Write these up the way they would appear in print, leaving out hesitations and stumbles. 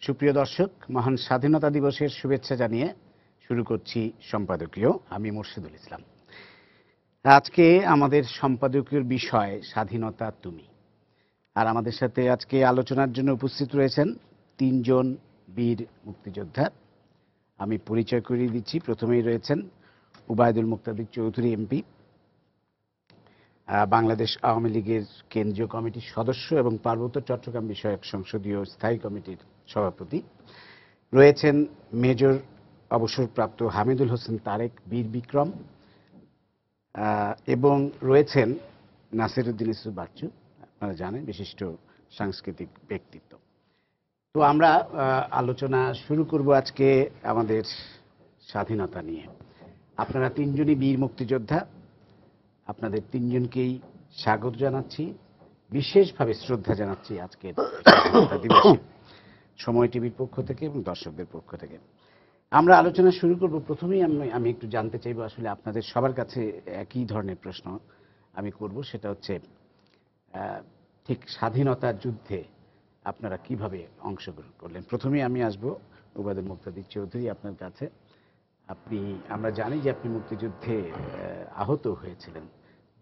সুপ্রিয় দর্শক, মহান স্বাধীনতা দিবসের শুভেচ্ছা জানিয়ে শুরু করছি সম্পাদকীয়। আমি মুর্শিদুল ইসলাম। আজকে আমাদের সম্পাদকীয় বিষয় স্বাধীনতা তুমি। আর আমাদের সাথে আজকে আলোচনার জন্য উপস্থিত রয়েছেন তিনজন বীর মুক্তিযোদ্ধা। আমি পরিচয় করিয়ে দিচ্ছি। প্রথমেই রয়েছেন উবায়দুল মুক্তাদির চৌধুরী এমপি, বাংলাদেশ আওয়ামী লীগের কেন্দ্রীয় কমিটির সদস্য এবং পার্বত্য চট্টগ্রাম বিষয়ক সংসদীয় স্থায়ী কমিটির সভাপতি। রয়েছেন মেজর অবসরপ্রাপ্ত হামিদুল হোসেন তারেক বীর বিক্রম, এবং রয়েছেন নাসিরউদ্দিন ইউসুফ বাচ্চু, আপনারা জানেন বিশিষ্ট সাংস্কৃতিক ব্যক্তিত্ব। তো আমরা আলোচনা শুরু করব আজকে আমাদের স্বাধীনতা নিয়ে। আপনারা তিনজনই বীর মুক্তিযোদ্ধা, আপনাদের তিনজনকেই স্বাগত জানাচ্ছি, বিশেষভাবে শ্রদ্ধা জানাচ্ছি আজকের স্বাধীনতা দিবসে সময় টিভির পক্ষ থেকে এবং দর্শকদের পক্ষ থেকে। আমরা আলোচনা শুরু করব। প্রথমেই আমি একটু জানতে চাইব, আসলে আপনাদের সবার কাছে একই ধরনের প্রশ্ন আমি করব, সেটা হচ্ছে ঠিক স্বাধীনতার যুদ্ধে আপনারা কিভাবে অংশগ্রহণ করলেন। প্রথমেই আমি আসব উবায়দুল মুক্তাদির চৌধুরী, আপনার কাছে। আমরা জানি যে আপনি মুক্তিযুদ্ধে আহত হয়েছিলেন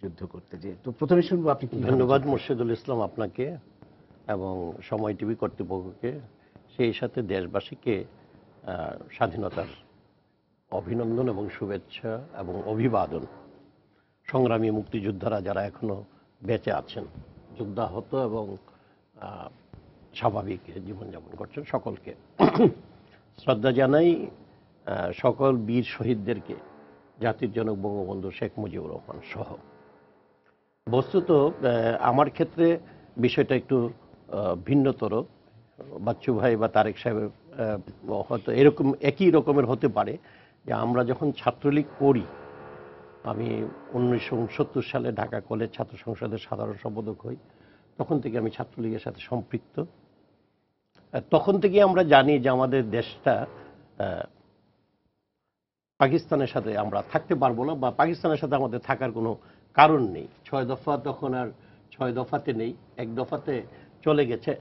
যুদ্ধ করতে, যে তো প্রথমে শুনবো আপনি। ধন্যবাদ মুর্শিদুল ইসলাম আপনাকে এবং সময় টিভি কর্তৃপক্ষকে, সেই সাথে দেশবাসীকে স্বাধীনতার অভিনন্দন এবং শুভেচ্ছা এবং অভিবাদন। সংগ্রামী মুক্তিযোদ্ধারা যারা এখনো বেঁচে আছেন, যুদ্ধাহত এবং স্বাভাবিক জীবনযাপন করছেন, সকলকে শ্রদ্ধা জানাই। সকল বীর শহীদদেরকে, জাতির জনক বঙ্গবন্ধু শেখ মুজিবুর রহমান সহ। বস্তুত আমার ক্ষেত্রে বিষয়টা একটু ভিন্নতর। বাচ্চু ভাই বা তারেক সাহেবের হয়তো এরকম একই রকমের হতে পারে যে আমরা যখন ছাত্রলীগ করি, আমি 1969 সালে ঢাকা কলেজ ছাত্র সংসদের সাধারণ সম্পাদক হই, তখন থেকে আমি ছাত্রলীগের সাথে সম্পৃক্ত। তখন থেকে আমরা জানি যে আমাদের দেশটা পাকিস্তানের সাথে আমরা থাকতে পারবো না, বা পাকিস্তানের সাথে আমাদের থাকার কোনো কারণ নেই। 6 দফা তখন আর 6 দফাতে নেই, 1 দফাতে চলে গেছে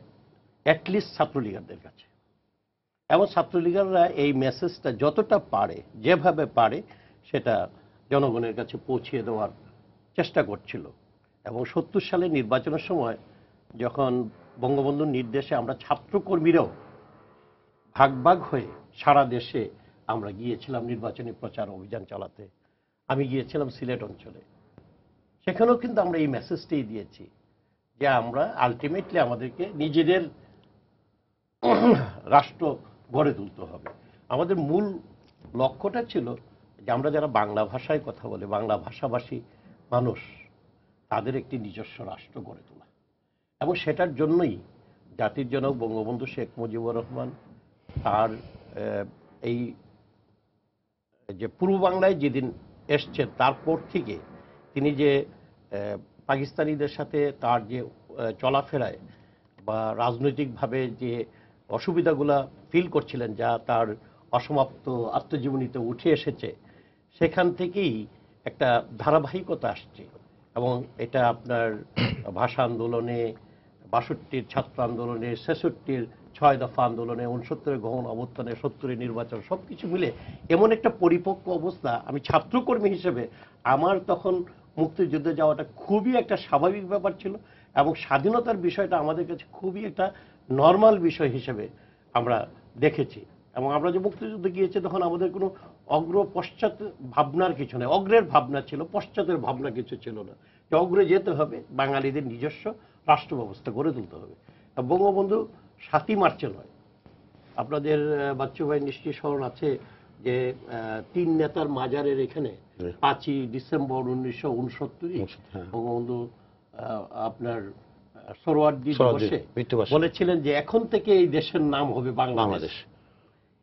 অ্যাটলিস্ট ছাত্রলীগারদের কাছে। এবং ছাত্রলীগাররা এই মেসেজটা যতটা পারে, যেভাবে পারে, সেটা জনগণের কাছে পৌঁছিয়ে দেওয়ার চেষ্টা করছিল। এবং 70 সালে নির্বাচনের সময় যখন বঙ্গবন্ধুর নির্দেশে আমরা ছাত্রকর্মীরাও ভাগ ভাগ হয়ে সারা দেশে আমরা গিয়েছিলাম নির্বাচনী প্রচার অভিযান চালাতে। আমি গিয়েছিলাম সিলেট অঞ্চলে, সেখানেও কিন্তু আমরা এই মেসেজটাই দিয়েছি যে আমরা আলটিমেটলি আমাদেরকে নিজেদের রাষ্ট্র গড়ে তুলতে হবে। আমাদের মূল লক্ষ্যটা ছিল যে আমরা যারা বাংলা ভাষায় কথা বলে, বাংলা ভাষাভাষী মানুষ, তাদের একটি নিজস্ব রাষ্ট্র গড়ে তোলা। এবং সেটার জন্যই জাতির জনক বঙ্গবন্ধু শেখ মুজিবুর রহমান তার এই যে পূর্ব বাংলায় যেদিন এসছেন, তারপর থেকে তিনি যে পাকিস্তানিদের সাথে তার যে চলাফেরায় বা রাজনৈতিকভাবে যে অসুবিধাগুলা ফিল করছিলেন, যা তার অসমাপ্ত আত্মজীবনীতে উঠে এসেছে, সেখান থেকেই একটা ধারাবাহিকতা আসছে। এবং এটা আপনার ভাষা আন্দোলনে, 62-র ছাত্র আন্দোলনে, 66-র 6 দফা আন্দোলনে, 69-এর গহন অভ্যুত্থানে, 70-এর নির্বাচন, সব কিছু মিলে এমন একটা পরিপক্ক অবস্থা। আমি ছাত্রকর্মী হিসেবে আমার তখন মুক্তিযুদ্ধে যাওয়াটা খুবই একটা স্বাভাবিক ব্যাপার ছিল, এবং স্বাধীনতার বিষয়টা আমাদের কাছে খুবই একটা নর্মাল বিষয় হিসেবে আমরা দেখেছি। এবং আমরা যে মুক্তিযুদ্ধে গিয়েছি, তখন আমাদের কোনো অগ্র পশ্চাৎ ভাবনার কিছু নেই। অগ্রের ভাবনা ছিল, পশ্চাতের ভাবনা কিছু ছিল না। যে অগ্রে যেতে হবে, বাঙালিদের নিজস্ব রাষ্ট্র ব্যবস্থা গড়ে তুলতে হবে। বঙ্গবন্ধু 7ই মার্চে নয়, আপনাদের বাচ্চু ভাই নিশ্চয়ই স্মরণ আছে যে 3 নেতার মাজারের এখানে 5ই ডিসেম্বর 1969 বঙ্গবন্ধু আপনার সোহরাওয়ার্দী দিবসে বলেছিলেন যে এখন থেকে এই দেশের নাম হবে বাংলাদেশ।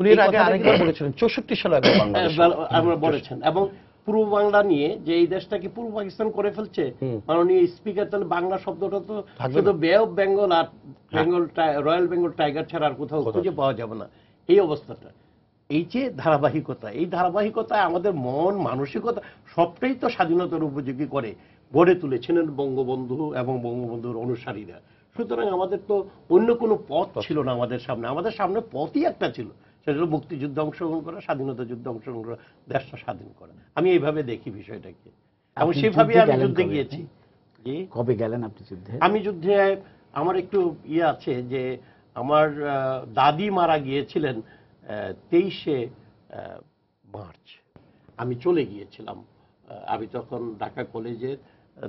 উনি এর আগে আরেকবার বলেছিলেন 64 সালে আমরা বলেছেন। এবং পূর্ব বাংলা নিয়ে যে এই দেশটাকে পূর্ব পাকিস্তান করে ফেলছে মাননীয় স্পিকার, তাহলে বাংলা শব্দটা তো শুধু বে অফ বেঙ্গল আর বেঙ্গল রয়্যাল বেঙ্গল টাইগার ছাড়া আর কোথাও খুঁজে পাওয়া যাবে না, এই অবস্থাটা। এই যে ধারাবাহিকতা, এই ধারাবাহিকতায় আমাদের মন মানসিকতা সবটাই তো স্বাধীনতার উপযোগী করে গড়ে তুলেছিলেন বঙ্গবন্ধু এবং বঙ্গবন্ধুর অনুসারীরা। সুতরাং আমাদের তো অন্য কোনো পথ ছিল না আমাদের সামনে পথই একটা ছিল, সেটা হলো মুক্তিযুদ্ধে অংশগ্রহণ করা, স্বাধীনতা যুদ্ধে অংশগ্রহণ করা, দেশটা স্বাধীন করা। আমি এইভাবে দেখি বিষয়টাকে, এবং আপনি সেভাবে যুদ্ধে আমি গেলেন যুদ্ধে কবে গিয়েছি। আপনি? জি, কবে গেলেন আপনি যুদ্ধে? আমি যুদ্ধে, আমার একটু ইয়ে আছে যে আমার দাদি মারা গিয়েছিলেন 23শে মার্চ। আমি চলে গিয়েছিলাম, আমি তখন ঢাকা কলেজের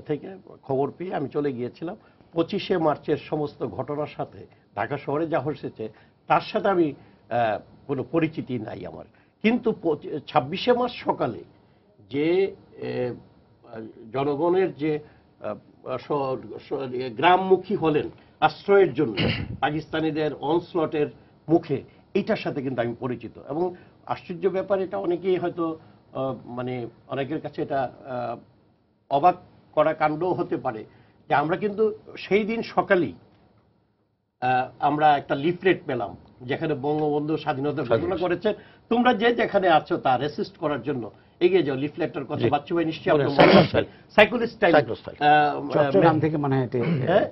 থেকে খবর পেয়ে আমি চলে গিয়েছিলাম। 25শে মার্চের সমস্ত ঘটনার সাথে ঢাকা শহরে যা হয়েছে তার সাথে আমি কোনো পরিচিতি নাই আমার। কিন্তু 26শে মার্চ সকালে যে জনগণের যে গ্রামমুখী হলেন আশ্রয়ের জন্য পাকিস্তানিদের অনস্লটের মুখে, এইটার সাথে কিন্তু আমি পরিচিত। এবং আশ্চর্য ব্যাপার, এটা অনেকেই হয়তো মানে অনেকের কাছে এটা অবাক করা কাণ্ডও হতে পারে, যে আমরা কিন্তু সেই দিন সকালেই আমরা একটা লিফলেট পেলাম যেখানে বঙ্গবন্ধু স্বাধীনতা ঘোষণা করেছেন, তোমরা যে যেখানে আছো তা রেসিস্ট করার জন্য এগিয়ে যাও। লিফলেটটার কথা বাচ্চু ভাই নিশ্চয়ই আপনার মনে আছে, সাইকেল স্টাইল। চট্টগ্রাম থেকে মনে হয়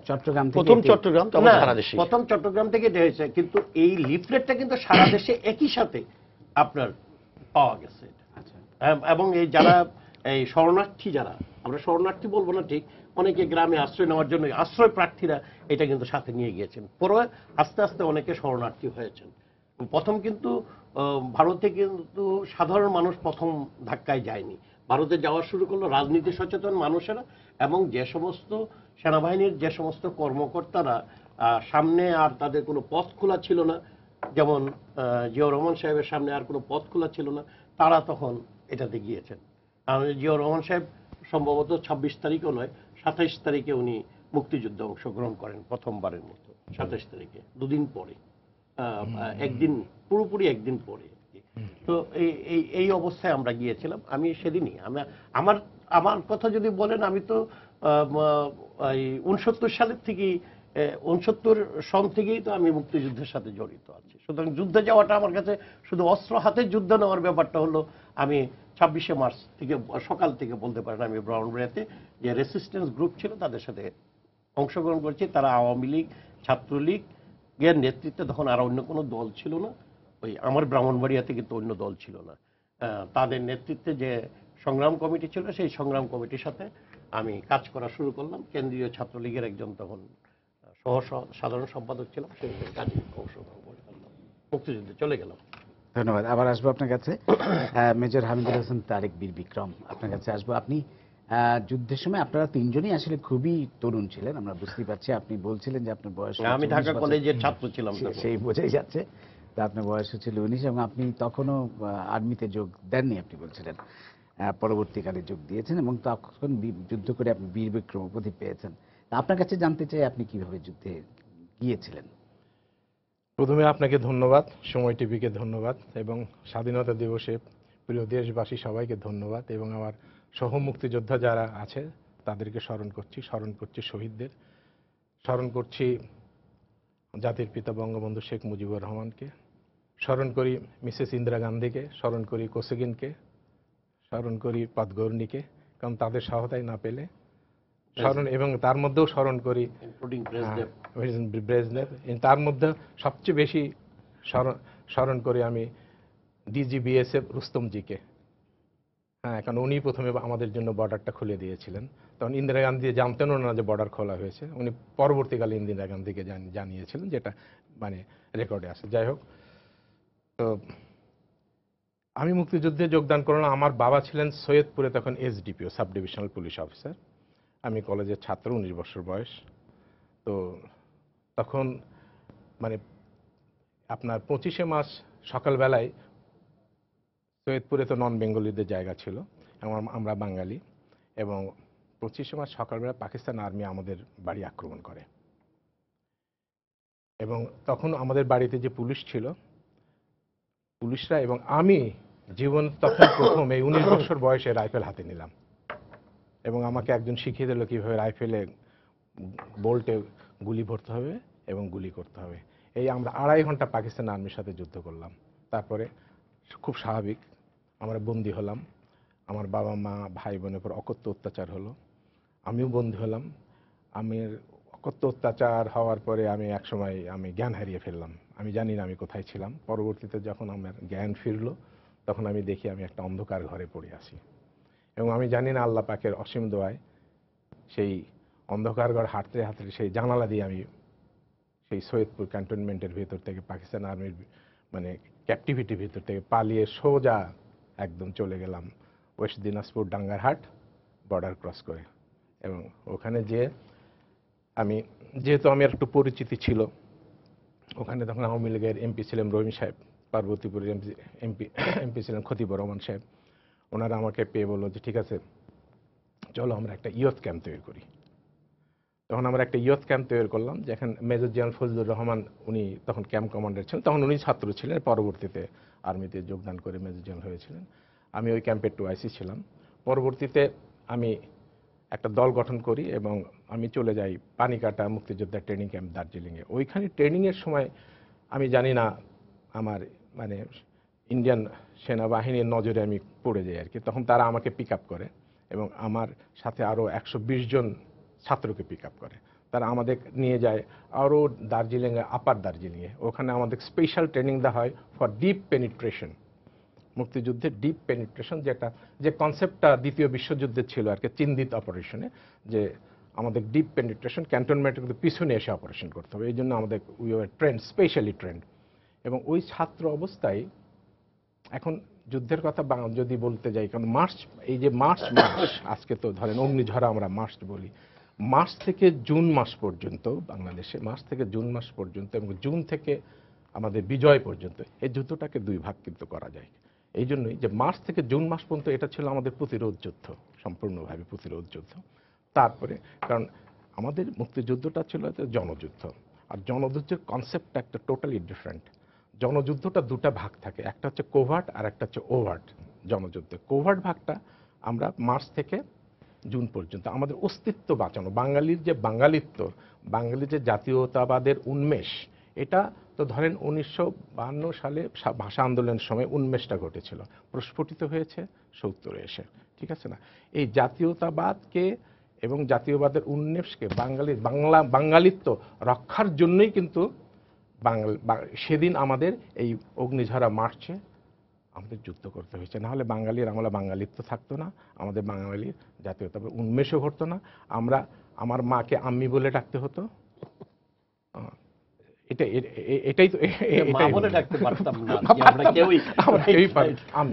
চট্টগ্রাম থেকে প্রথম চট্টগ্রাম, তখন সারা দেশে। প্রথম চট্টগ্রাম থেকে এটা হয়েছে, কিন্তু এই লিফলেটটা কিন্তু সারা দেশে একই সাথে আপনার পাওয়া গেছে। আচ্ছা। এবং এই যারা এই শরণার্থী, যারা আমরা শরণার্থী বলবো না ঠিক, অনেকে গ্রামে আশ্রয় নেওয়ার জন্য আশ্রয় প্রার্থীরা এটা কিন্তু সাথে নিয়ে গিয়েছেন। পরে আস্তে আস্তে অনেকে শরণার্থী হয়েছেন। প্রথম কিন্তু ভারতে কিন্তু সাধারণ মানুষ প্রথম ধাক্কায় যায়নি, ভারতে যাওয়া শুরু করলো রাজনীতি সচেতন মানুষেরা, এবং যে সমস্ত সেনাবাহিনীর যে সমস্ত কর্মকর্তারা সামনে আর তাদের কোনো পথ খোলা ছিল না, যেমন জিয়াউর রহমান সাহেবের সামনে আর কোনো পথ খোলা ছিল না, তারা তখন এটাতে গিয়েছেন। জিয়াউর রহমান সাহেব সম্ভবত 26 তারিখও নয়, 27 তারিখে উনি মুক্তিযুদ্ধে অংশগ্রহণ করেন প্রথমবারের মতো। 27 তারিখে, দুদিন পরে, একদিন পুরোপুরি একদিন পরে। তো এই অবস্থায় আমরা গিয়েছিলাম। আমি সেদিনই আমার আমার কথা যদি বলেন, আমি তো 69 সালের থেকেই 69 সন থেকেই তো আমি মুক্তিযুদ্ধের সাথে জড়িত আছি। সুতরাং যুদ্ধে যাওয়াটা আমার কাছে শুধু অস্ত্র হাতে যুদ্ধ নেওয়ার ব্যাপারটা হলো, আমি 26শে মার্চ থেকে সকাল থেকে বলতে পারেন আমি ব্রাহ্মণবাড়িয়াতে যে রেসিস্ট্যান্স গ্রুপ ছিল তাদের সাথে অংশগ্রহণ করেছি। তারা আওয়ামী লীগ, ছাত্রলীগ এর নেতৃত্বে, তখন আর অন্য কোনো দল ছিল না, ওই আমার ব্রাহ্মণবাড়িয়াতে কিন্তু অন্য দল ছিল না, তাদের নেতৃত্বে যে সংগ্রাম কমিটি ছিল সেই সংগ্রাম কমিটির সাথে আমি কাজ করা শুরু করলাম। কেন্দ্রীয় ছাত্রলীগের একজন তখন সাধারণ সম্পাদক ছিলাম, সেই কাজে অংশগ্রহণ করে ফেললাম, মুক্তিযুদ্ধে চলে গেলাম। ধন্যবাদ। আবার আসবো আপনার কাছে। মেজর হামিদুল হাসান তারেক বীর বিক্রম, আপনার কাছে আসবো। আপনি যুদ্ধের সময় আপনারা তিনজনই আসলে খুবই তরুণ ছিলেন, আমরা বুঝতেই পারছি। আপনি বলছিলেন যে আপনার বয়স, আমি ঢাকা কলেজের ছাত্র ছিলাম, সেই বোঝাই যাচ্ছে। তা আপনার বয়স ছিল 19 এবং আপনি তখনও আর্মিতে যোগ দেননি, আপনি বলছিলেন। পরবর্তীকালে যোগ দিয়েছেন এবং তখন যুদ্ধ করে আপনি বীর বিক্রম উপাধি পেয়েছেন। তা আপনার কাছে জানতে চাই আপনি কিভাবে যুদ্ধে গিয়েছিলেন। প্রথমে আপনাকে ধন্যবাদ, সময় টিভিকে ধন্যবাদ, এবং স্বাধীনতা দিবসে প্রিয় দেশবাসী সবাইকে ধন্যবাদ, এবং আমার সহ মুক্তিযোদ্ধা যারা আছে তাদেরকে স্মরণ করছি শহীদদের, স্মরণ করছি জাতির পিতা বঙ্গবন্ধু শেখ মুজিবুর রহমানকে, স্মরণ করি মিসেস ইন্দিরা গান্ধীকে, স্মরণ করি কোসিগিনকে, স্মরণ করি পাদগৌরনীকে, কারণ তাদের সহায়তায় না পেলে স্মরণ, এবং তার মধ্যেও স্মরণ করি ব্রেজনেভ। তার মধ্যে সবচেয়ে বেশি স্মরণ করি আমি ডিজিবিএসএফ রুস্তমজিকে। হ্যাঁ, কারণ উনি প্রথমে আমাদের জন্য বর্ডারটা খুলে দিয়েছিলেন। তখন ইন্দিরা গান্ধী জানতেনও না যে বর্ডার খোলা হয়েছে, উনি পরবর্তীকালে ইন্দিরা গান্ধীকে জানিয়েছিলেন, যেটা মানে রেকর্ডে আছে। যাই হোক, তো আমি মুক্তিযুদ্ধে যোগদান করলাম। আমার বাবা ছিলেন সৈয়দপুরে তখন SDPO, sub divisional police officer. আমি কলেজের ছাত্র, 19 বছর বয়স। তো তখন মানে আপনার 25শে মার্চ সকালবেলায় সৈয়দপুরে তো নন বেঙ্গলিদের জায়গা ছিল, আমরা বাঙালি, এবং 25শে মার্চ সকালবেলা পাকিস্তান আর্মি আমাদের বাড়ি আক্রমণ করে। এবং তখন আমাদের বাড়িতে যে পুলিশ ছিল, পুলিশরা এবং আমি জীবন তখন প্রথম এই 19 বছর বয়সে রাইফেল হাতে নিলাম, এবং আমাকে একজন শিখিয়ে দিল কীভাবে রাইফেলে বোল্টে গুলি ভরতে হবে এবং গুলি করতে হবে। এই আমরা 2.5 ঘন্টা পাকিস্তান আর্মির সাথে যুদ্ধ করলাম। তারপরে খুব স্বাভাবিক আমরা বন্দী হলাম, আমার বাবা মা ভাই বোনের উপর অকথ্য অত্যাচার হলো, আমিও বন্দী হলাম। আমি কত অত্যাচার হওয়ার পরে আমি একসময় আমি জ্ঞান হারিয়ে ফেললাম। আমি জানি না আমি কোথায় ছিলাম। পরবর্তীতে যখন আমার জ্ঞান ফিরলো তখন আমি দেখি আমি একটা অন্ধকার ঘরে পড়ে আছি, এবং আমি জানি না আল্লাহ পাকের অসীম দোয়ায় সেই অন্ধকার ঘর হাঁটতে হাঁটতে সেই জানালা দিয়ে আমি সেই সৈয়দপুর ক্যান্টনমেন্টের ভেতর থেকে পাকিস্তান আর্মির মানে ক্যাপটিভিটির ভেতর থেকে পালিয়ে সোজা একদম চলে গেলাম West Dinajpur Dangarhat border cross করে। এবং ওখানে যে আমি যেহেতু আমার একটু পরিচিতি ছিল ওখানে, তখন আওয়ামী লীগের এমপি ছিলেন রহিম সাহেব, পার্বতীপুরের এমপি ছিলেন খতিবুর রহমান সাহেব। ওনারা আমাকে পেয়ে বললো যে ঠিক আছে চলো আমরা একটা ইয়থ ক্যাম্প তৈরি করি। তখন আমরা একটা ইয়থ ক্যাম্প তৈরি করলাম, যেখানে মেজর জেনারেল ফজলুর রহমান উনি তখন ক্যাম্প কমান্ডার ছিলেন, তখন উনি ছাত্র ছিলেন, পরবর্তীতে আর্মিতে যোগদান করে মেজর জেনারেল হয়েছিলেন। আমি ওই ক্যাম্পের 2IC ছিলাম। পরবর্তীতে আমি একটা দল গঠন করি এবং আমি চলে যাই পানিকাটা মুক্তিযোদ্ধা ট্রেনিং ক্যাম্প দার্জিলিংয়ে। ওইখানে ট্রেনিংয়ের সময় আমি জানি না আমার মানে ইন্ডিয়ান সেনাবাহিনীর নজরে আমি পড়ে যাই আর কি। তখন তারা আমাকে পিক আপ করে এবং আমার সাথে আরও 120 জন ছাত্রকে পিক আপ করে। তারা আমাদের নিয়ে যায় আরও দার্জিলিংয়ে, আপার দার্জিলিংয়ে। ওখানে আমাদের স্পেশাল ট্রেনিং দেওয়া হয় ফর ডিপ পেনিট্রেশন, মুক্তিযুদ্ধের ডিপ পেনিট্রেশন, যেটা যে কনসেপ্টটা দ্বিতীয় বিশ্বযুদ্ধে ছিল আর কি, চিহ্নিত অপারেশনে, যে আমাদের ডিপ পেনিট্রেশন ক্যান্টনমেন্টের কিন্তু পিছনে এসে অপারেশন করতে হবে। এই জন্য আমাদের we are trend, specially trend. এবং ওই ছাত্র অবস্থায় এখন যুদ্ধের কথা যদি বলতে যাই, কারণ মার্চ, এই যে মার্চ মাস, আজকে তো ধরেন অগ্নিঝরা আমরা মার্চ বলি, মার্চ থেকে জুন মাস পর্যন্ত বাংলাদেশে, মার্চ থেকে জুন মাস পর্যন্ত এবং জুন থেকে আমাদের বিজয় পর্যন্ত এই যুদ্ধটাকে দুই ভাগ কিন্তু করা যায়। এই জন্যই যে মার্চ থেকে জুন মাস পর্যন্ত এটা ছিল আমাদের প্রতিরোধ যুদ্ধ, সম্পূর্ণভাবে প্রতিরোধ যুদ্ধ। তারপরে কারণ আমাদের মুক্তিযুদ্ধটা ছিল জনযুদ্ধ, আর জনযুদ্ধের কনসেপ্টটা একটা টোটালি ডিফারেন্ট। জনযুদ্ধটা দুটা ভাগ থাকে, একটা হচ্ছে কোভার্ট আর একটা হচ্ছে ওভার্ট জনযুদ্ধ। কোভার্ট ভাগটা আমরা মার্চ থেকে জুন পর্যন্ত আমাদের অস্তিত্ব বাঁচানো, বাঙালির যে বাঙালিত্ব, বাঙালির যে জাতীয়তাবাদের উন্মেষ, এটা তো ধরেন 1952 সালে ভাষা আন্দোলনের সময় উন্মেষটা ঘটেছিল, প্রস্ফুটিত হয়েছে 70-এ এসে, ঠিক আছে না? এই জাতীয়তাবাদকে এবং জাতীয়বাদের উন্মেষকে বাঙালিত্ব রক্ষার জন্যই কিন্তু সেদিন আমাদের এই অগ্নিঝরা মার্চে আমাদের যুদ্ধ করতে হয়েছে। না হলে বাঙালির আমলা বাঙালিত্ব থাকতো না, আমাদের বাঙালির জাতীয়তাবাদ উন্মেষও ঘটতো না। আমার মাকে আম্মি বলে ডাকতে হতো, এটাই তো মা বলে ডাকতে পারতাম না,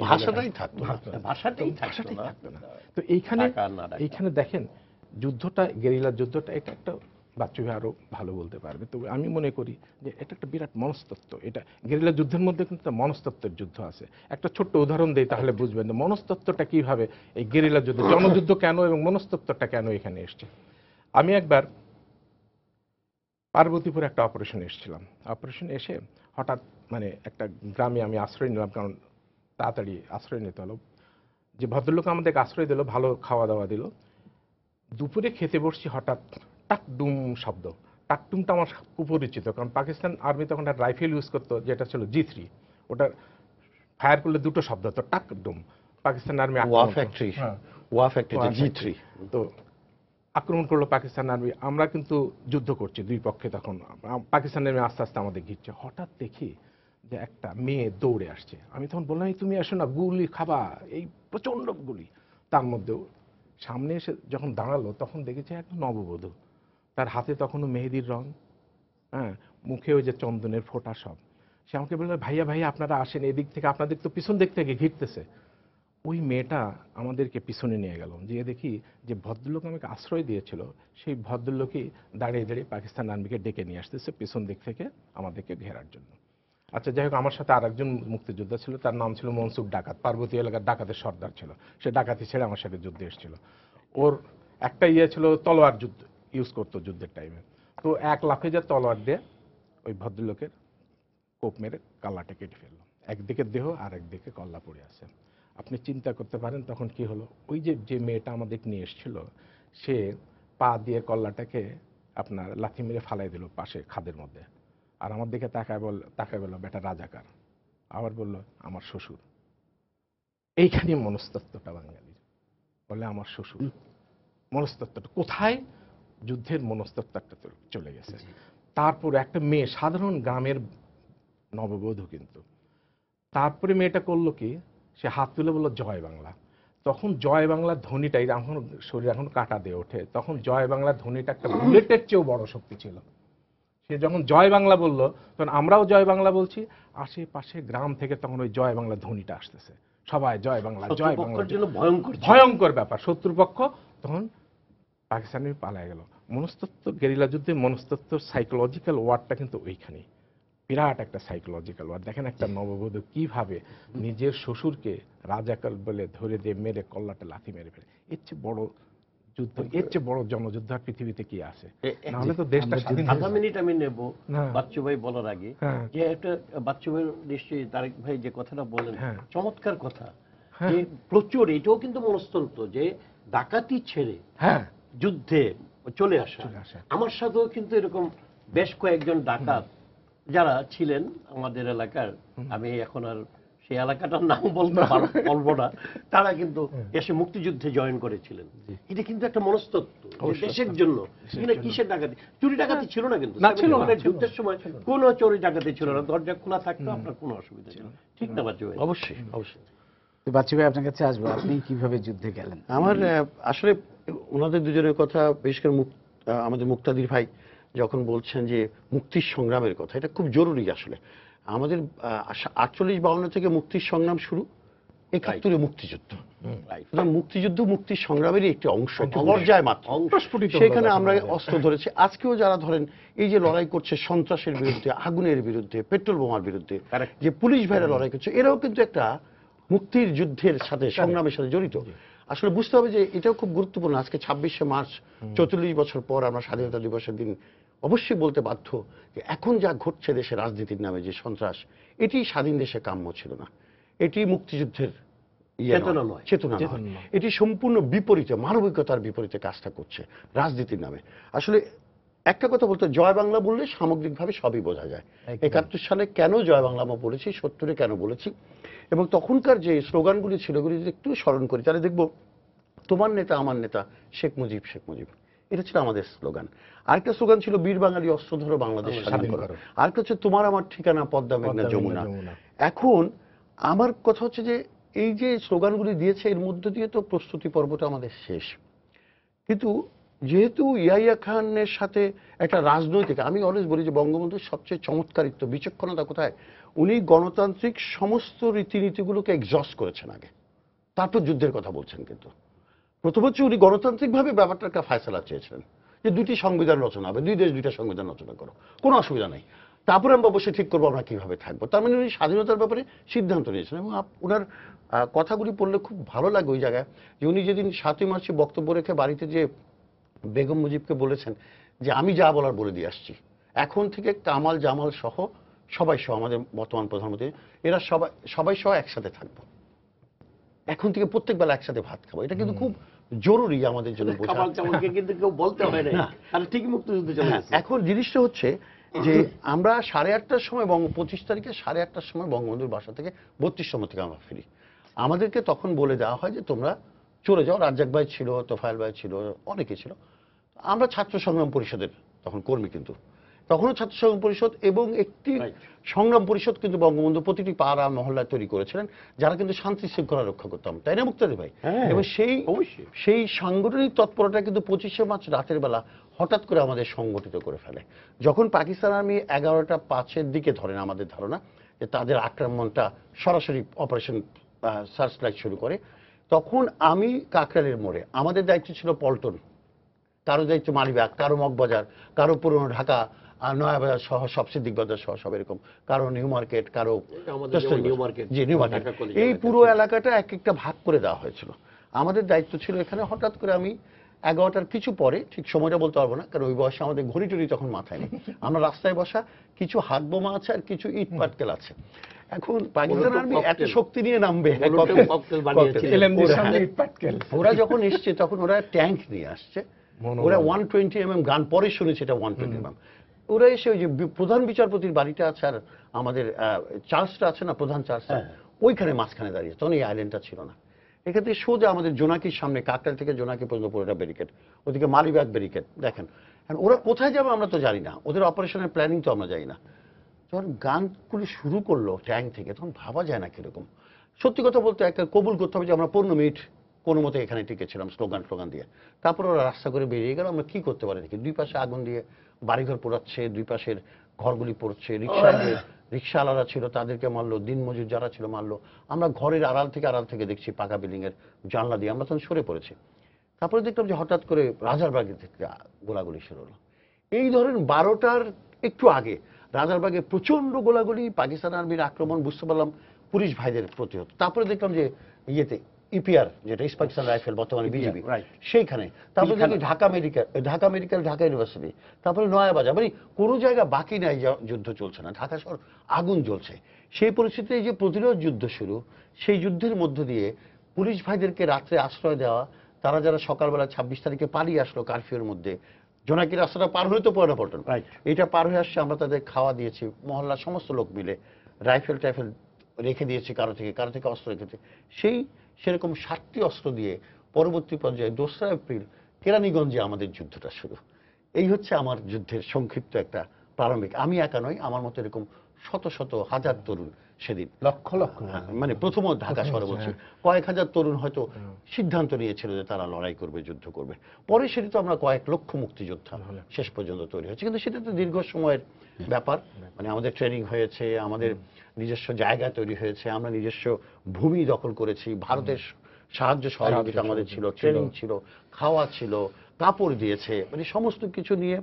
ভাষাটাই থাকতো না। তো এইখানে দেখেন যুদ্ধটা, গেরিলা যুদ্ধটা, এটা একটা বাচ্চু আরো ভালো বলতে পারবে। তো আমি মনে করি যে এটা একটা বিরাট মনস্তত্ত্ব। এটা গেরিলা যুদ্ধের মধ্যে কিন্তু মনস্তত্ত্বের যুদ্ধ আছে। একটা ছোট্ট উদাহরণ দেই তাহলে বুঝবেন যে মনস্তত্ত্বটা কিভাবে এই গেরিলা যুদ্ধ, জনযুদ্ধ কেন এবং মনস্তত্ত্বটা কেন এখানে এসছে। আমি একবার পার্বতীপুরে একটা অপারেশন এসেছিলাম। অপারেশন এসে হঠাৎ মানে একটা গ্রামে আমি আশ্রয় নিলাম, কারণ তাড়াতাড়ি আশ্রয় নিতে হলো। যে ভদ্রলোক আমাদেরকে আশ্রয় দিল, ভালো খাওয়া দাওয়া দিল। দুপুরে খেতে বসছি, হঠাৎ টাকডুম শব্দ। টাকডুমটা আমার কুপরিচিত, কারণ পাকিস্তান আর্মি তখন একটা রাইফেল ইউজ করতো যেটা ছিল G3, ওটা ফায়ার করলে দুটো শব্দ হতো, টাকডুম। পাকিস্তান আর্মি G3 তো আক্রমণ করলো পাকিস্তান আর্মি। আমরা কিন্তু যুদ্ধ করছি দুই পক্ষে, তখন পাকিস্তান আর্মি আস্তে আস্তে আমাদের ঘিরছে। হঠাৎ দেখি যে একটা মেয়ে দৌড়ে আসছে। আমি তখন বললাম তুমি আসো না, গুলি খাবা, এই প্রচন্ড গুলি। তার মধ্যেও সামনে এসে যখন দাঁড়ালো তখন দেখেছে একটা নববধূ, তার হাতে তখনও মেহেদির রং, হ্যাঁ, মুখে ওই যে চন্দনের ফোঁটা সব। সে আমাকে বললো ভাইয়া ভাইয়া আপনারা আসেন, এদিক থেকে আপনাদের তো পিছন দিক থেকে ঘিরতেছে। ওই মেয়েটা আমাদেরকে পিছনে নিয়ে গেল, গিয়ে দেখি যে ভদ্রলোক আমাকে আশ্রয় দিয়েছিল সেই ভদ্রলোকই দাঁড়িয়ে দাঁড়িয়ে পাকিস্তান আর্মিকে ডেকে নিয়ে আসতেছে পিছন দিক থেকে আমাদেরকে ঘেরার জন্য। আচ্ছা যাই হোক, আমার সাথে আরেকজন মুক্তিযোদ্ধা ছিল, তার নাম ছিল মনসুখ ডাকাত, পার্বতী এলাকার ডাকাতের সর্দার ছিল। সে ডাকাতি ছেড়ে আমার সাথে যুদ্ধে এসেছিল। ওর একটা ছিল তলোয়ার যুদ্ধ ইউজ করতো যুদ্ধের টাইমে। তো এক লাফে যে তলোয়ার দিয়ে ওই ভদ্রলোকের কোপ মেরে কাল্লাটা কেটে ফেললো। একদিকে দেহ আর একদিকে কল্লা পড়ে আছে। আপনি চিন্তা করতে পারেন তখন কি হলো। ওই যে মেয়েটা আমাদের নিয়ে এসেছিল, সে পা দিয়ে কল্লাটাকে আপনার লাথি মেরে ফালাই দিল পাশে খাদের মধ্যে। আর আমার দিকে তাকায় বলল বেটা রাজাকার। আবার বলল আমার শ্বশুর। এইখানে মনস্তত্ত্বটা বাঙালির, বলে আমার শ্বশুর। মনস্তত্ত্বটা কোথায়? যুদ্ধের মনস্তত্ব একটা চলে গেছে। তারপর একটা মেয়ে, সাধারণ গ্রামের নববধূ, কিন্তু তারপরে মেয়েটা করলো কি, সে হাত তুলে বললো জয় বাংলা। তখন জয় বাংলার ধ্বনিটা, এখন শরীর এখন কাটা দিয়ে ওঠে, তখন জয় বাংলার ধ্বনিটা একটা বুলেটের চেয়েও বড় শক্তি ছিল। সে যখন জয় বাংলা বলল, তখন আমরাও জয় বাংলা বলছি, আশেপাশে গ্রাম থেকে তখন ওই জয় বাংলা ধ্বনিটা আসতেছে, সবাই জয় বাংলা জয় বাংলা। শত্রুপক্ষের জন্য ভয়ঙ্কর ভয়ঙ্কর ব্যাপার, শত্রুপক্ষ তখন পাকিস্তানি পালায় গেল। মনস্তত্ত্ব, গেরিলা যুদ্ধে মনস্তত্ত্ব, সাইকোলজিক্যাল ওয়ার্ডটা কিন্তু ওইখানেই বিরাট একটা সাইকোলজিক্যাল ওয়ার্ড। দেখেন একটা নববধূ কিভাবে নিজের শ্বশুরকে রাজাকার বলে ধরে দিয়ে মেরে কল্লাটা লাথি মেরে ফেলে। এর চেয়ে বড় যুদ্ধ, এর চেয়ে বড় জনযুদ্ধ আর পৃথিবীতে কি আছে? নাহলে তো দেশটা স্বাধীন হয়ে আধা যাবে। মিনিট আমি নেব না। বাচ্চু ভাই বলার আগে, হ্যাঁ। যে একটা বাচ্চু ভাই নিশ্চয়ই তারেক ভাই যে কথাটা বললেন, হ্যাঁ। চমৎকার কথা, হ্যাঁ। যে প্রচুর, এটাও কিন্তু মনস্তন্ত্র, যে ডাকাতি ছেড়ে হ্যাঁ, যুদ্ধে চলে আসা। চলে আসা। আমার সাথেও কিন্তু এরকম বেশ কয়েকজন ডাকাত যারা ছিলেন আমাদের এলাকার, আমি এখন আর সেই এলাকাটার নাম বলবো না, তারা কিন্তু এসে মুক্তিযুদ্ধে জয়েন করেছিলেন। এটা কিন্তু একটা মনস্তত্ত্ব যে দেশের জন্য। এখানে কিসের ডাকাতি? চুরি ডাকাতি ছিল না, কিন্তু না, ছিল না, মানে ছিল যুদ্ধের সময় কোনো চুরি ডাকাতি ছিল না, দরজা খোলা থাকতো, আপনার কোনো অসুবিধা ছিল না। ঠিক না বাচ্চু ভাই? অবশ্যই অবশ্যই। তো বাচ্চু ভাই, আপনার কাছে আসবো, আপনি কিভাবে যুদ্ধে গেলেন? আমার আসলে ওনাদের দুজনের কথা, বিশেষ করে আমাদের মুক্তাদির ভাই যখন বলছেন যে মুক্তির সংগ্রামের কথা, এটা খুব জরুরি। আসলে আমাদের 48-52 থেকে মুক্তির সংগ্রাম শুরু, 71-এ মুক্তিযুদ্ধ। সুতরাং মুক্তিযুদ্ধ মুক্তির সংগ্রামেরই একটি অংশ, পর্যায় মাত্র। সেখানে আমরা অস্ত্র ধরেছি। আজকেও যারা ধরেন এই যে লড়াই করছে সন্ত্রাসের বিরুদ্ধে, আগুনের বিরুদ্ধে, পেট্রোল বোমার বিরুদ্ধে, যে পুলিশ ভাইরা লড়াই করছে, এরাও কিন্তু একটা মুক্তির যুদ্ধের সাথে, সংগ্রামের সাথে জড়িত। আসলে বুঝতে হবে যে এটাও খুব গুরুত্বপূর্ণ। আজকে 26শে মার্চ, 44 বছর পর আমরা স্বাধীনতা দিবসের দিন অবশ্যই বলতে বাধ্য যে এখন যা ঘটছে দেশে রাজনীতির নামে যে সন্ত্রাস, এটি স্বাধীন দেশে কাম্য ছিল না। এটি মুক্তিযুদ্ধের চেতনা নয়। এটি সম্পূর্ণ বিপরীতে, মানবিকতার বিপরীতে কাজটা করছে রাজনীতির নামে। আসলে একটা কথা বলতে, জয় বাংলা বললে সামগ্রিকভাবে সবই বোঝা যায়। 71 সালে কেন জয় বাংলা আমরা বলেছি, 70-এ কেন বলেছি, এবং তখনকার যে স্লোগানগুলি ছিল, এগুলি যদি একটু স্মরণ করি তাহলে দেখব, তোমার নেতা আমার নেতা শেখ মুজিব, শেখ মুজিব, এটা ছিল আমাদের স্লোগান। আরেকটা স্লোগান ছিল বীর বাঙালি অস্ত্র ধরো বাংলাদেশ স্বাধীন করো। আরেকটা হচ্ছে তোমার আমার ঠিকানা পদ্মা মেঘনা যমুনা। এখন আমার কথা হচ্ছে যে এই যে স্লোগানগুলি দিয়েছে, এর মধ্য দিয়ে তো প্রস্তুতি পর্বটা আমাদের শেষ। কিন্তু যেহেতু ইয়াহিয়া খানের সাথে একটা রাজনৈতিক, আমি অলওয়েজ বলি যে বঙ্গবন্ধুর সবচেয়ে চমৎকারিত্ব, বিচক্ষণতা কোথায়, উনি গণতান্ত্রিক সমস্ত রীতিনীতিগুলোকে এক্সস্ট করেছেন আগে, তারপর যুদ্ধের কথা বলছেন। কিন্তু প্রথম হচ্ছে উনি গণতান্ত্রিকভাবে ব্যাপারটার একটা ফায়সালা চেয়েছিলেন যে দুটি সংবিধান রচনা হবে, দুই দেশ দুইটা সংবিধান রচনা করো, কোনো অসুবিধা নেই, তারপরে আমরা অবশ্যই ঠিক করবো আমরা কিভাবে থাকবো। তার মানে উনি স্বাধীনতার ব্যাপারে সিদ্ধান্ত নিয়েছেন। এবং ওনার কথাগুলি পড়লে খুব ভালো লাগে ওই জায়গায়, যে উনি যেদিন 7ই মার্চে বক্তব্য রেখে বাড়িতে যে বেগম মুজিবকে বলেছেন যে আমি যা বলার বলে দিয়ে আসছি, এখন থেকে কামাল জামাল সহ সবাই সহ, আমাদের বর্তমান প্রধানমন্ত্রী, এরা সবাই সহ একসাথে থাকবো, এখন থেকে প্রত্যেক বেলা একসাথে ভাত খাবো। এটা কিন্তু খুব জরুরি আমাদের জন্য বোঝা। কিন্তু কেউ বলতে হয় না, ঠিকই মুক্তিযুদ্ধ চলে গেছে। এখন জিনিসটা হচ্ছে যে আমরা 8:30টার সময় 25 তারিখে 8:30টার সময় বঙ্গবন্ধুর বাসা থেকে 32 নম্বর থেকে আমরা ফিরি। আমাদেরকে তখন বলে দেওয়া হয় যে তোমরা চলে যাও। রাজ্জাক ভাই ছিল, তোফায়েল ভাই ছিল, অনেকে ছিল। আমরা ছাত্র সংগ্রাম পরিষদের তখন কর্মী, কিন্তু তখনও ছাত্র সংগ্রাম পরিষদ এবং একটি সংগ্রাম পরিষদ কিন্তু বঙ্গবন্ধু প্রতিটি পাড়া মহল্লায় তৈরি করেছিলেন, যারা কিন্তু শান্তি শৃঙ্খলা রক্ষা করতাম, তাই না মুক্তাদি ভাই? এবং সেই সাংগঠনিক তৎপরতা কিন্তু 25শে মার্চ রাতের বেলা হঠাৎ করে আমাদের সংগঠিত করে ফেলে। যখন পাকিস্তান আর্মি 11টা 5-এর দিকে ধরেন, আমাদের ধারণা যে তাদের আক্রমণটা সরাসরি অপারেশন সার্চ লাইট শুরু করে, তখন আমি কাকরাইলের মোড়ে, আমাদের দায়িত্ব ছিল পল্টন, কারো দায়িত্ব মালিবাগ, কারো মগবাজার, কারো পুরনো ঢাকা, নয়াবাজার সহ সব সিদ্দিক বাজার সহ সব এরকম, কারো নিউ মার্কেট, কারো নিউ মার্কেট। এই পুরো এলাকাটা এক একটা ভাগ করে দেওয়া হয়েছিল। আমাদের দায়িত্ব ছিল এখানে। হঠাৎ করে আমি 11টার কিছু পরে, ঠিক সময়টা বলতে পারবো না কারণ ওই বয়সে আমাদের ঘড়ি টড়ি তখন মাথায় নেই, আমরা রাস্তায় বসা, কিছু হাত বোমা আছে আর কিছু ইট পাটকেল আছে। এখন পাকিস্তান আর্মি এত শক্তি নিয়ে নামবে, ওরা যখন এসছে তখন ওরা ট্যাঙ্ক নিয়ে আসছে, ওরা 120mm গান, পরে শুনেছি এটা 120mm। ওরা এসে ওই যে প্রধান বিচারপতির বাড়িটা আছে আর আমাদের চার্চটা আছে না, প্রধান চার্চটা, ওইখানে মাঝখানে দাঁড়িয়ে, তখন এই আইল্যান্ডটা ছিল না। এখান থেকে সোজা আমাদের জোনাকির সামনে, কাকরাইল থেকে জোনাকি পর্যন্ত পুরোটা ব্যারিকেড, ওদিকে মালিবাগ ব্যারিকেড। দেখেন ওরা কোথায় যাবে আমরা তো জানি না, ওদের অপারেশনের প্ল্যানিং তো আমরা জানি না। যখন গানগুলি শুরু করলো ট্যাঙ্ক থেকে, তখন ভাবা যায় না কিরকম। সত্যি কথা বলতে একটা কবুল করতে হবে যে আমরা 15 মিনিট কোনো মতে এখানে টিকেছিলাম স্লোগান দিয়ে। তারপর ওরা রাস্তা করে বেরিয়ে গেল, আমরা কি করতে পারি দেখি, দুই পাশে আগুন দিয়ে বাড়িঘর পোড়াচ্ছে, দুই পাশের ঘরগুলি পড়ছে, রিক্সাওয়ালারা ছিল তাদেরকে মারলো, দিনমজুর যারা ছিল মারলো। আমরা ঘরের আড়াল থেকে দেখছি পাকা বিল্ডিং এর জানলা দিয়ে, আমরা তখন সরে পড়েছি। তারপরে দেখলাম যে হঠাৎ করে রাজারবাগে থেকে গোলাগুলি শুরু হলো। এই ধরেন 12টার একটু আগে রাজারবাগে প্রচন্ড গোলাগুলি, পাকিস্তান আর্মির আক্রমণ, বুঝতে পারলাম পুলিশ ভাইদের প্রতিহত। তারপরে দেখলাম যে ইয়েতে ইপিআর, যেটা ইস্ট পাকিস্তান রাইফেল বর্তমানে বিজেপি, সেইখানে। তারপরে দেখি ঢাকা মেডিকেল, ঢাকা ইউনিভার্সিটি, তারপরে নয়াবাজার, মানে কোনো জায়গা বাকি নাই যুদ্ধ চলছে না, ঢাকা শহর আগুন জ্বলছে। সেই পরিস্থিতিতে এই যে প্রতিরোধ যুদ্ধ শুরু, সেই যুদ্ধের মধ্য দিয়ে পুলিশ ভাইদেরকে রাত্রে আশ্রয় দেওয়া, তারা যারা সকালবেলা 26 তারিখে পালিয়ে আসলো কারফিউর মধ্যে, জোনাকি রাস্তাটা পার হলে তো পয়নাপল্টন, এটা পার হয়ে আসছে, আমরা তাদের খাওয়া দিয়েছি, মহল্লার সমস্ত লোক মিলে রাইফেল টাইফেল রেখে দিয়েছি, কারো থেকে অস্ত্র রেখেছে। সেরকম 7টি অস্ত্র দিয়ে পরবর্তী পর্যায়ে 2রা এপ্রিল কেরানীগঞ্জে আমাদের যুদ্ধটা শুরু। এই হচ্ছে আমার যুদ্ধের সংক্ষিপ্ত একটা প্রারম্ভিক। আমি একা নই, আমার মতো এরকম শত শত হাজার তরুণ সেদিন, লক্ষ মানে প্রথম ঢাকা শহরে বলছি, কয়েক হাজার তরুণ হয়তো সিদ্ধান্ত নিয়েছিল যে তারা লড়াই করবে, যুদ্ধ করবে। পরে সেটি তো আমরা কয়েক লক্ষ মুক্তিযোদ্ধা শেষ পর্যন্ত তৈরি হয়েছে, কিন্তু সেটা তো দীর্ঘ সময়ের ব্যাপার। মানে আমাদের ট্রেনিং হয়েছে, আমাদের নিজস্ব জায়গা তৈরি হয়েছে, আমরা নিজস্ব ভূমি দখল করেছি, ভারতের সাহায্য সহযোগিতা আমাদের ছিল, ট্রেনিং ছিল, খাওয়া ছিল, কাপড় দিয়েছে, মানে সমস্ত কিছু নিয়ে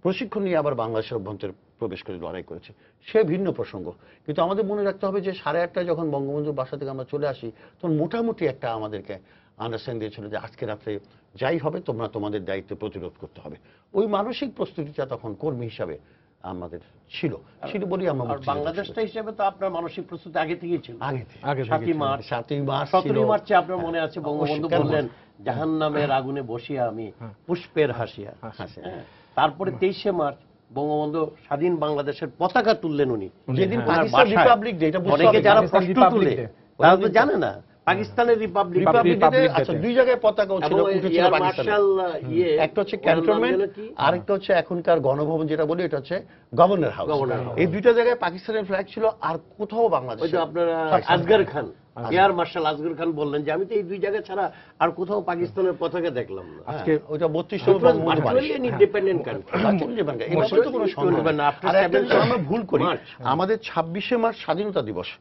প্রশিক্ষণ নিয়ে আবার বাংলাদেশের অভ্যন্তরে প্রবেশ করে লড়াই করেছে। সে ভিন্ন প্রসঙ্গ। কিন্তু আমাদের মনে রাখতে হবে যে 8:30টায় যখন বঙ্গবন্ধুর বাসা থেকে আমরা চলে আসি, তখন মোটামুটি একটা আমাদেরকে আন্ডারস্ট্যান্ড দিয়েছিল যে আজকে রাত্রে যাই হবে তোমরা তোমাদের দায়িত্বে প্রতিরোধ করতে হবে। ওই মানসিক প্রস্তুতিটা তখন কর্মী হিসাবে আমাদের ছিল বলেই আমরা বাংলাদেশটা হিসেবে তো আপনার মানসিক প্রস্তুতি আগে থেকেই ছিল। আগে 7ই মার্চ 17ই মার্চে আপনার মনে আছে বঙ্গবন্ধু বললেন জাহান্নামের আগুনে বসিয়া আমি পুষ্পের হাসিয়া। তারপরে 23শে মার্চ বঙ্গবন্ধু স্বাধীন বাংলাদেশের পতাকা তুললেন উনি, যেদিন পাকিস্তান রিপাবলিক ডে। এটা অনেকে যারা প্রশ্ন তুলে তারা তো জানে না পাকিস্তানের রিপাবলিক ডে, আচ্ছা 2 জায়গায় পতাকা উঠেছিল পাকিস্তানের। একটা হচ্ছে ক্যান্টনমেন্ট, আরেকটা হচ্ছে এখনকার গণভবন যেটা বলি, এটা হচ্ছে গভর্নর হাউস। এই 2টা জায়গায় পাকিস্তানের ফ্ল্যাগ ছিল, আর কোথাও বাংলাদেশ। ওই তো আপনারা আসগর খান, এয়ার মার্শাল আসগর খান বললেন যে আমি তো এই 2 জায়গা ছাড়া আর কোথাও পাকিস্তানের পতাকা দেখলাম না। আজকে ওইটা 32তম ইন্ডিপেন্ডেন্ট কান্ট্রি। আমরা ভুল করি, আমাদের 26শে মার্চ স্বাধীনতা দিবস।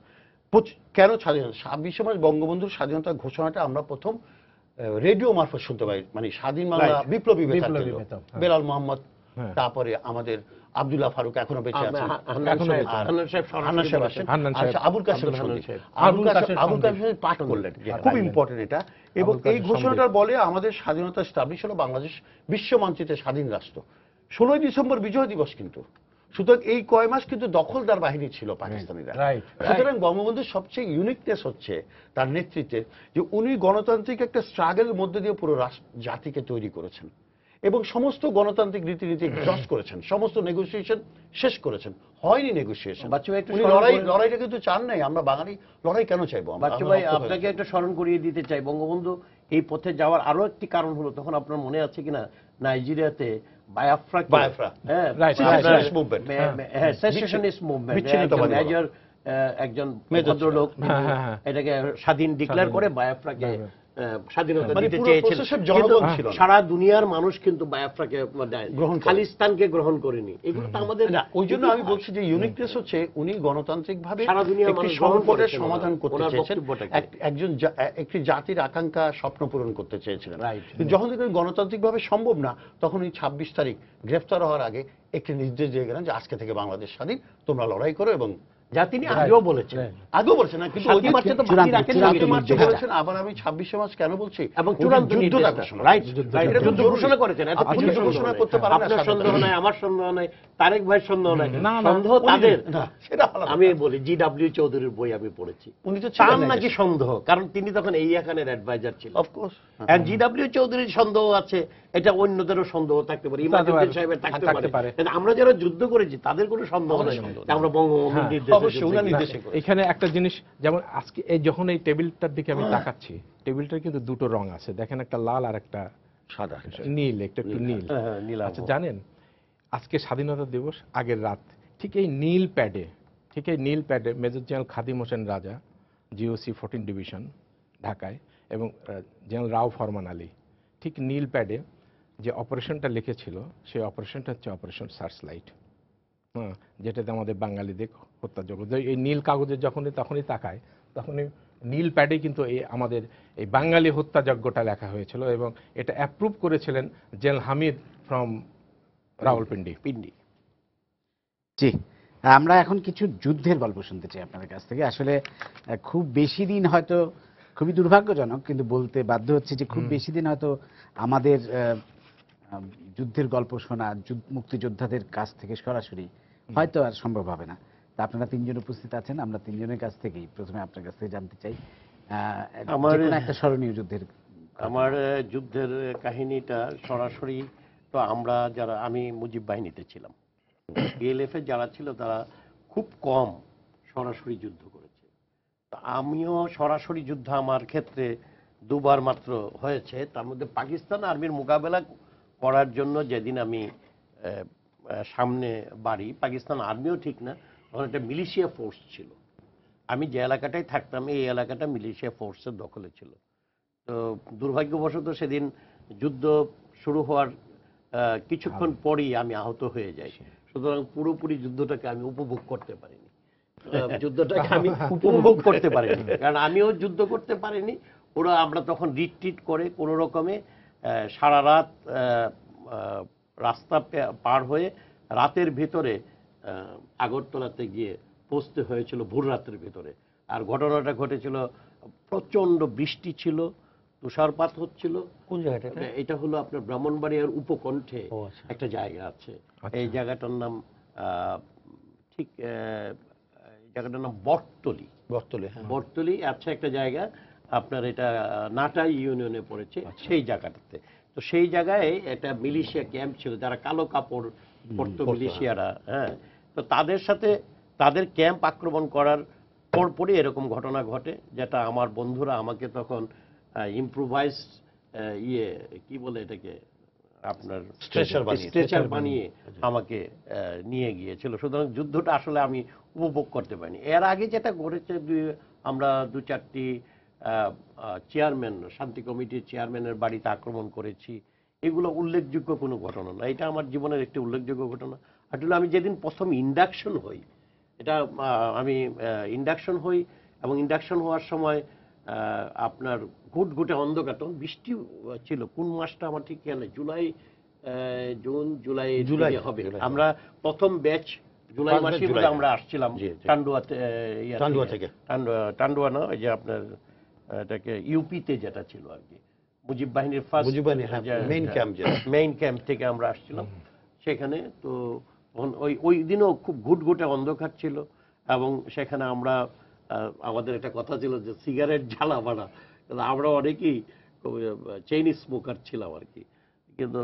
কেন স্বাধীনতা? 26শে মার্চ বঙ্গবন্ধুর স্বাধীনতা ঘোষণাটা আমরা প্রথম রেডিও মারফত শুনতে পাই, মানে স্বাধীন বাংলা বিপ্লবী বেলাল মোহাম্মদ, তারপরে আমাদের আব্দুল্লাহ ফারুক এখনো বেঁচে আছেন, আবুল কাসেম পাঠ করলেন, খুব ইম্পর্টেন্ট এটা। এবং এই ঘোষণাটার বলে আমাদের স্বাধীনতা এস্টাবলিশ হলো, বাংলাদেশ বিশ্ব মানচিত্রে স্বাধীন রাষ্ট্র। 16ই ডিসেম্বর বিজয় দিবস কিন্তু। সুতরাং এই কয় মাস কিন্তু দখলদার বাহিনী ছিল পাকিস্তানিরা। সুতরাং বঙ্গবন্ধুর সবচেয়ে ইউনিকনেস হচ্ছে তার নেতৃত্বে, যে উনি গণতান্ত্রিক একটা স্ট্রাগলের মধ্যে দিয়ে পুরো জাতিকে তৈরি করেছেন এবং সমস্ত গণতান্ত্রিক রীতিনীতি এক্সস্ট করেছেন, সমস্ত নেগোসিয়েশন শেষ করেছেন। হয়নি নেগোসিয়েশন, লড়াইটা কিন্তু চান নাই। আমরা বাঙালি লড়াই কেন চাইবো? বাচ্চু ভাই, আপনাকে একটা স্মরণ করিয়ে দিতে চাই, বঙ্গবন্ধু এই পথে যাওয়ার আরো একটি কারণ হলো, তখন আপনার মনে আছে কিনা, নাইজেরিয়াতে বায়োফ্রা সেসেশনিস্ট মুভমেন্ট, মেজর একজন ভদ্রলোক এটাকে স্বাধীন ডিক্লেয়ার করে বায়োফ্রাকে স্বাধীনতা দিতে চেয়েছিলেন। সারা দুনিয়ার মানুষ কিন্তু বায়োফ্রাকে খালিস্তানকে গ্রহণ করেনি। এগুলো তো আমাদের, ওই জন্য আমি বলছি যে ইউনিকনেস হচ্ছে উনি গণতান্ত্রিক ভাবে একটি সংকটের সমাধান করতে চেয়েছেন, একটি জাতির আকাঙ্ক্ষা স্বপ্ন পূরণ করতে চেয়েছিলেন। যখন দেখলেন গণতান্ত্রিক ভাবে সম্ভব না, তখন এই 26 তারিখ গ্রেফতার হওয়ার আগে একটি নির্দেশ দিয়ে গেলেন যে আজকে থেকে বাংলাদেশ স্বাধীন, তোমরা লড়াই করো। এবং যা তিনি আগেও বলেছেন না, কিন্তু ওই মার্চে তো বাকি রাখেন, বলেছেন। আবার আমি 26শে মার্চ কেন বলছি, এবং চূড়ান্ত যুদ্ধ ঘোষণা করেছেন। আপনি যুদ্ধ ঘোষণা করতে পারেন না, আপনার সন্দেহ নাই, আমার সন্দেহ নাই, তারেক ভাই সন্দেহ নাই, না, না, সন্দেহ তাদের। না, সেটা আলাদা। আমি বলি জি.ডব্লিউ. চৌধুরীর বই আমি পড়েছি, উনি তো তার ছিলেন নাকি সন্দেহ, কারণ তিনি তখন এই খানের অ্যাডভাইজার ছিলেন। অফকোর্স। জি.ডব্লিউ. চৌধুরীর সন্দেহ আছে, এটা অন্যদেরও সন্দেহ থাকতে পারে, ইমাদুদ্দিন সাহেবের থাকতে থাকতে পারে, পারে। কিন্তু আমরা যারা যুদ্ধ করেছি তাদের কোনো সন্দেহ নেই যে আমরা বঙ্গবন্ধুর হ্যাঁ, নির্দেশে অবশ্যই, যুদ্ধে উনার গিয়েছি। নির্দেশে করেছি। এখানে একটা জিনিস, যেমন আজকে এই যখন এই টেবিলটার দিকে আমি তাকাচ্ছি, টেবিলটার কিন্তু দুটো রং আছে, দেখেন একটা লাল আর একটা সাদা। নীল, একটু নীল। হ্যাঁ, নীলাভ। আচ্ছা, জানেন আজকে স্বাধীনতা দিবস আগের রাত ঠিক এই নীল প্যাডে মেজর জেনারেল খাদিম হোসেন রাজা, জিওসি 14 ডিভিশন ঢাকায়, এবং জেনারেল রাও ফরমান আলী ঠিক নীল প্যাডে যে অপারেশনটা লিখেছিল, সেই অপারেশনটা হচ্ছে অপারেশন সার্চলাইট। হ্যাঁ, যেটাতে আমাদের বাঙালিদের হত্যাযোগ্য, এই নীল কাগজের তখনই তাকায়, তখনই নীল প্যাডে কিন্তু এই আমাদের এই বাঙালি হত্যাযজ্ঞটা লেখা হয়েছিল, এবং এটা অ্যাপ্রুভ করেছিলেন জেনারেল হামিদ ফ্রম রাওয়ালপিন্ডি। জি, আমরা এখন কিছু যুদ্ধের গল্প শুনতে চাই আপনাদের কাছ থেকে। আসলে খুব বেশি দিন হয়তো, খুবই দুর্ভাগ্যজনক কিন্তু বলতে বাধ্য হচ্ছে যে খুব বেশি দিন হয়তো আমাদের যুদ্ধের গল্প শোনা, মুক্তিযোদ্ধাদের কাছ থেকে সরাসরি হয়তো আর সম্ভব হবে না। তা আপনারা তিনজন উপস্থিত আছেন, আমরা তিনজনের কাছ থেকেই প্রথমে আপনার কাছ থেকে জানতে চাই আমার যে কোনো একটা স্মরণীয় যুদ্ধের। আমার যুদ্ধের কাহিনীটা সরাসরি তো আমরা যারা, আমি মুজিব বাহিনীতে ছিলাম, বিএলএফ এর যারা ছিল তারা খুব কম সরাসরি যুদ্ধ করেছে। তো আমিও সরাসরি যুদ্ধ আমার ক্ষেত্রে দুবার মাত্র হয়েছে। তার মধ্যে পাকিস্তান আর্মির মোকাবেলা করার জন্য যেদিন আমি সামনে বাড়ি, পাকিস্তান আর্মিও ঠিক না, তখন একটা মিলিশিয়া ফোর্স ছিল। আমি যে এলাকাটায় থাকতাম এই এলাকাটা মিলিশিয়া ফোর্সের দখলে ছিল। তো দুর্ভাগ্যবশত সেদিন যুদ্ধ শুরু হওয়ার কিছুক্ষণ পরই আমি আহত হয়ে যাই। সুতরাং পুরোপুরি যুদ্ধটাকে আমি উপভোগ করতে পারিনি, যুদ্ধটাকে আমি উপভোগ করতে পারিনি, কারণ আমিও যুদ্ধ করতে পারিনি। আমরা তখন রিট্রিট করে কোনো রকমে সারা রাত রাস্তা পার হয়ে রাতের ভিতরে আগরতলাতে গিয়ে পৌঁছতে হয়েছিল ভোর রাতের ভিতরে। আর ঘটনাটা ঘটেছিল, প্রচন্ড বৃষ্টি ছিল, তুষারপাত হচ্ছিল। কোন জায়গাটা? এটা হলো আপনার ব্রাহ্মণবাড়িয়ার উপকণ্ঠে একটা জায়গা আছে, এই জায়গাটার নাম ঠিক জায়গাটার নাম বটতলী। বটতলী আছে একটা জায়গা আপনার, এটা নাটাই ইউনিয়নে পড়েছে সেই জায়গাটাতে। তো সেই জায়গায় একটা মিলিশিয়া ক্যাম্প ছিল, যারা কালো কাপড় পরতো মিলিশিয়ারা। হ্যাঁ, তো তাদের সাথে তাদের ক্যাম্প আক্রমণ করার পরপরই এরকম ঘটনা ঘটে, যেটা আমার বন্ধুরা আমাকে তখন ইম্প্রোভাইজ কি বলে এটাকে, আপনার স্ট্রেচার বানিয়ে আমাকে নিয়ে গিয়েছিল। সুতরাং যুদ্ধটা আসলে আমি উপভোগ করতে পারিনি। এর আগে যেটা ঘটেছে, আমরা 2-4টি চেয়ারম্যান, শান্তি কমিটির চেয়ারম্যানের বাড়িতে আক্রমণ করেছি। এগুলো উল্লেখযোগ্য কোনো ঘটনা না, এটা আমার জীবনের একটি উল্লেখযোগ্য ঘটনা। আসলে আমি যেদিন প্রথম ইন্ডাকশন হই, এটা আমি ইন্ডাকশন হই, এবং ইন্ডাকশন হওয়ার সময় আপনার ঘুটঘুটে অন্ধকার, তখন বৃষ্টি ছিল। কোন মাসটা আমার ঠিক খেয়াল নেই, জুন জুলাই হবে। আমরা প্রথম ব্যাচ জুলাই মাসে আমরা আসছিলাম টান্ডুয়া না, ওই যে আপনার এটাকে ইউপিতে যেটা ছিল আর কি, মুজিব বাহিনীর ফার্স্ট মেইন ক্যাম্প থেকে আমরা আসছিলাম সেখানে। তো ওই দিনও খুব ঘুটঘুটে অন্ধকার ছিল, এবং সেখানে আমরা আমাদের একটা কথা ছিল যে সিগারেট জ্বালাবা না, আমরা অনেকেই চেইন স্মোকার ছিলাম আর কি। কিন্তু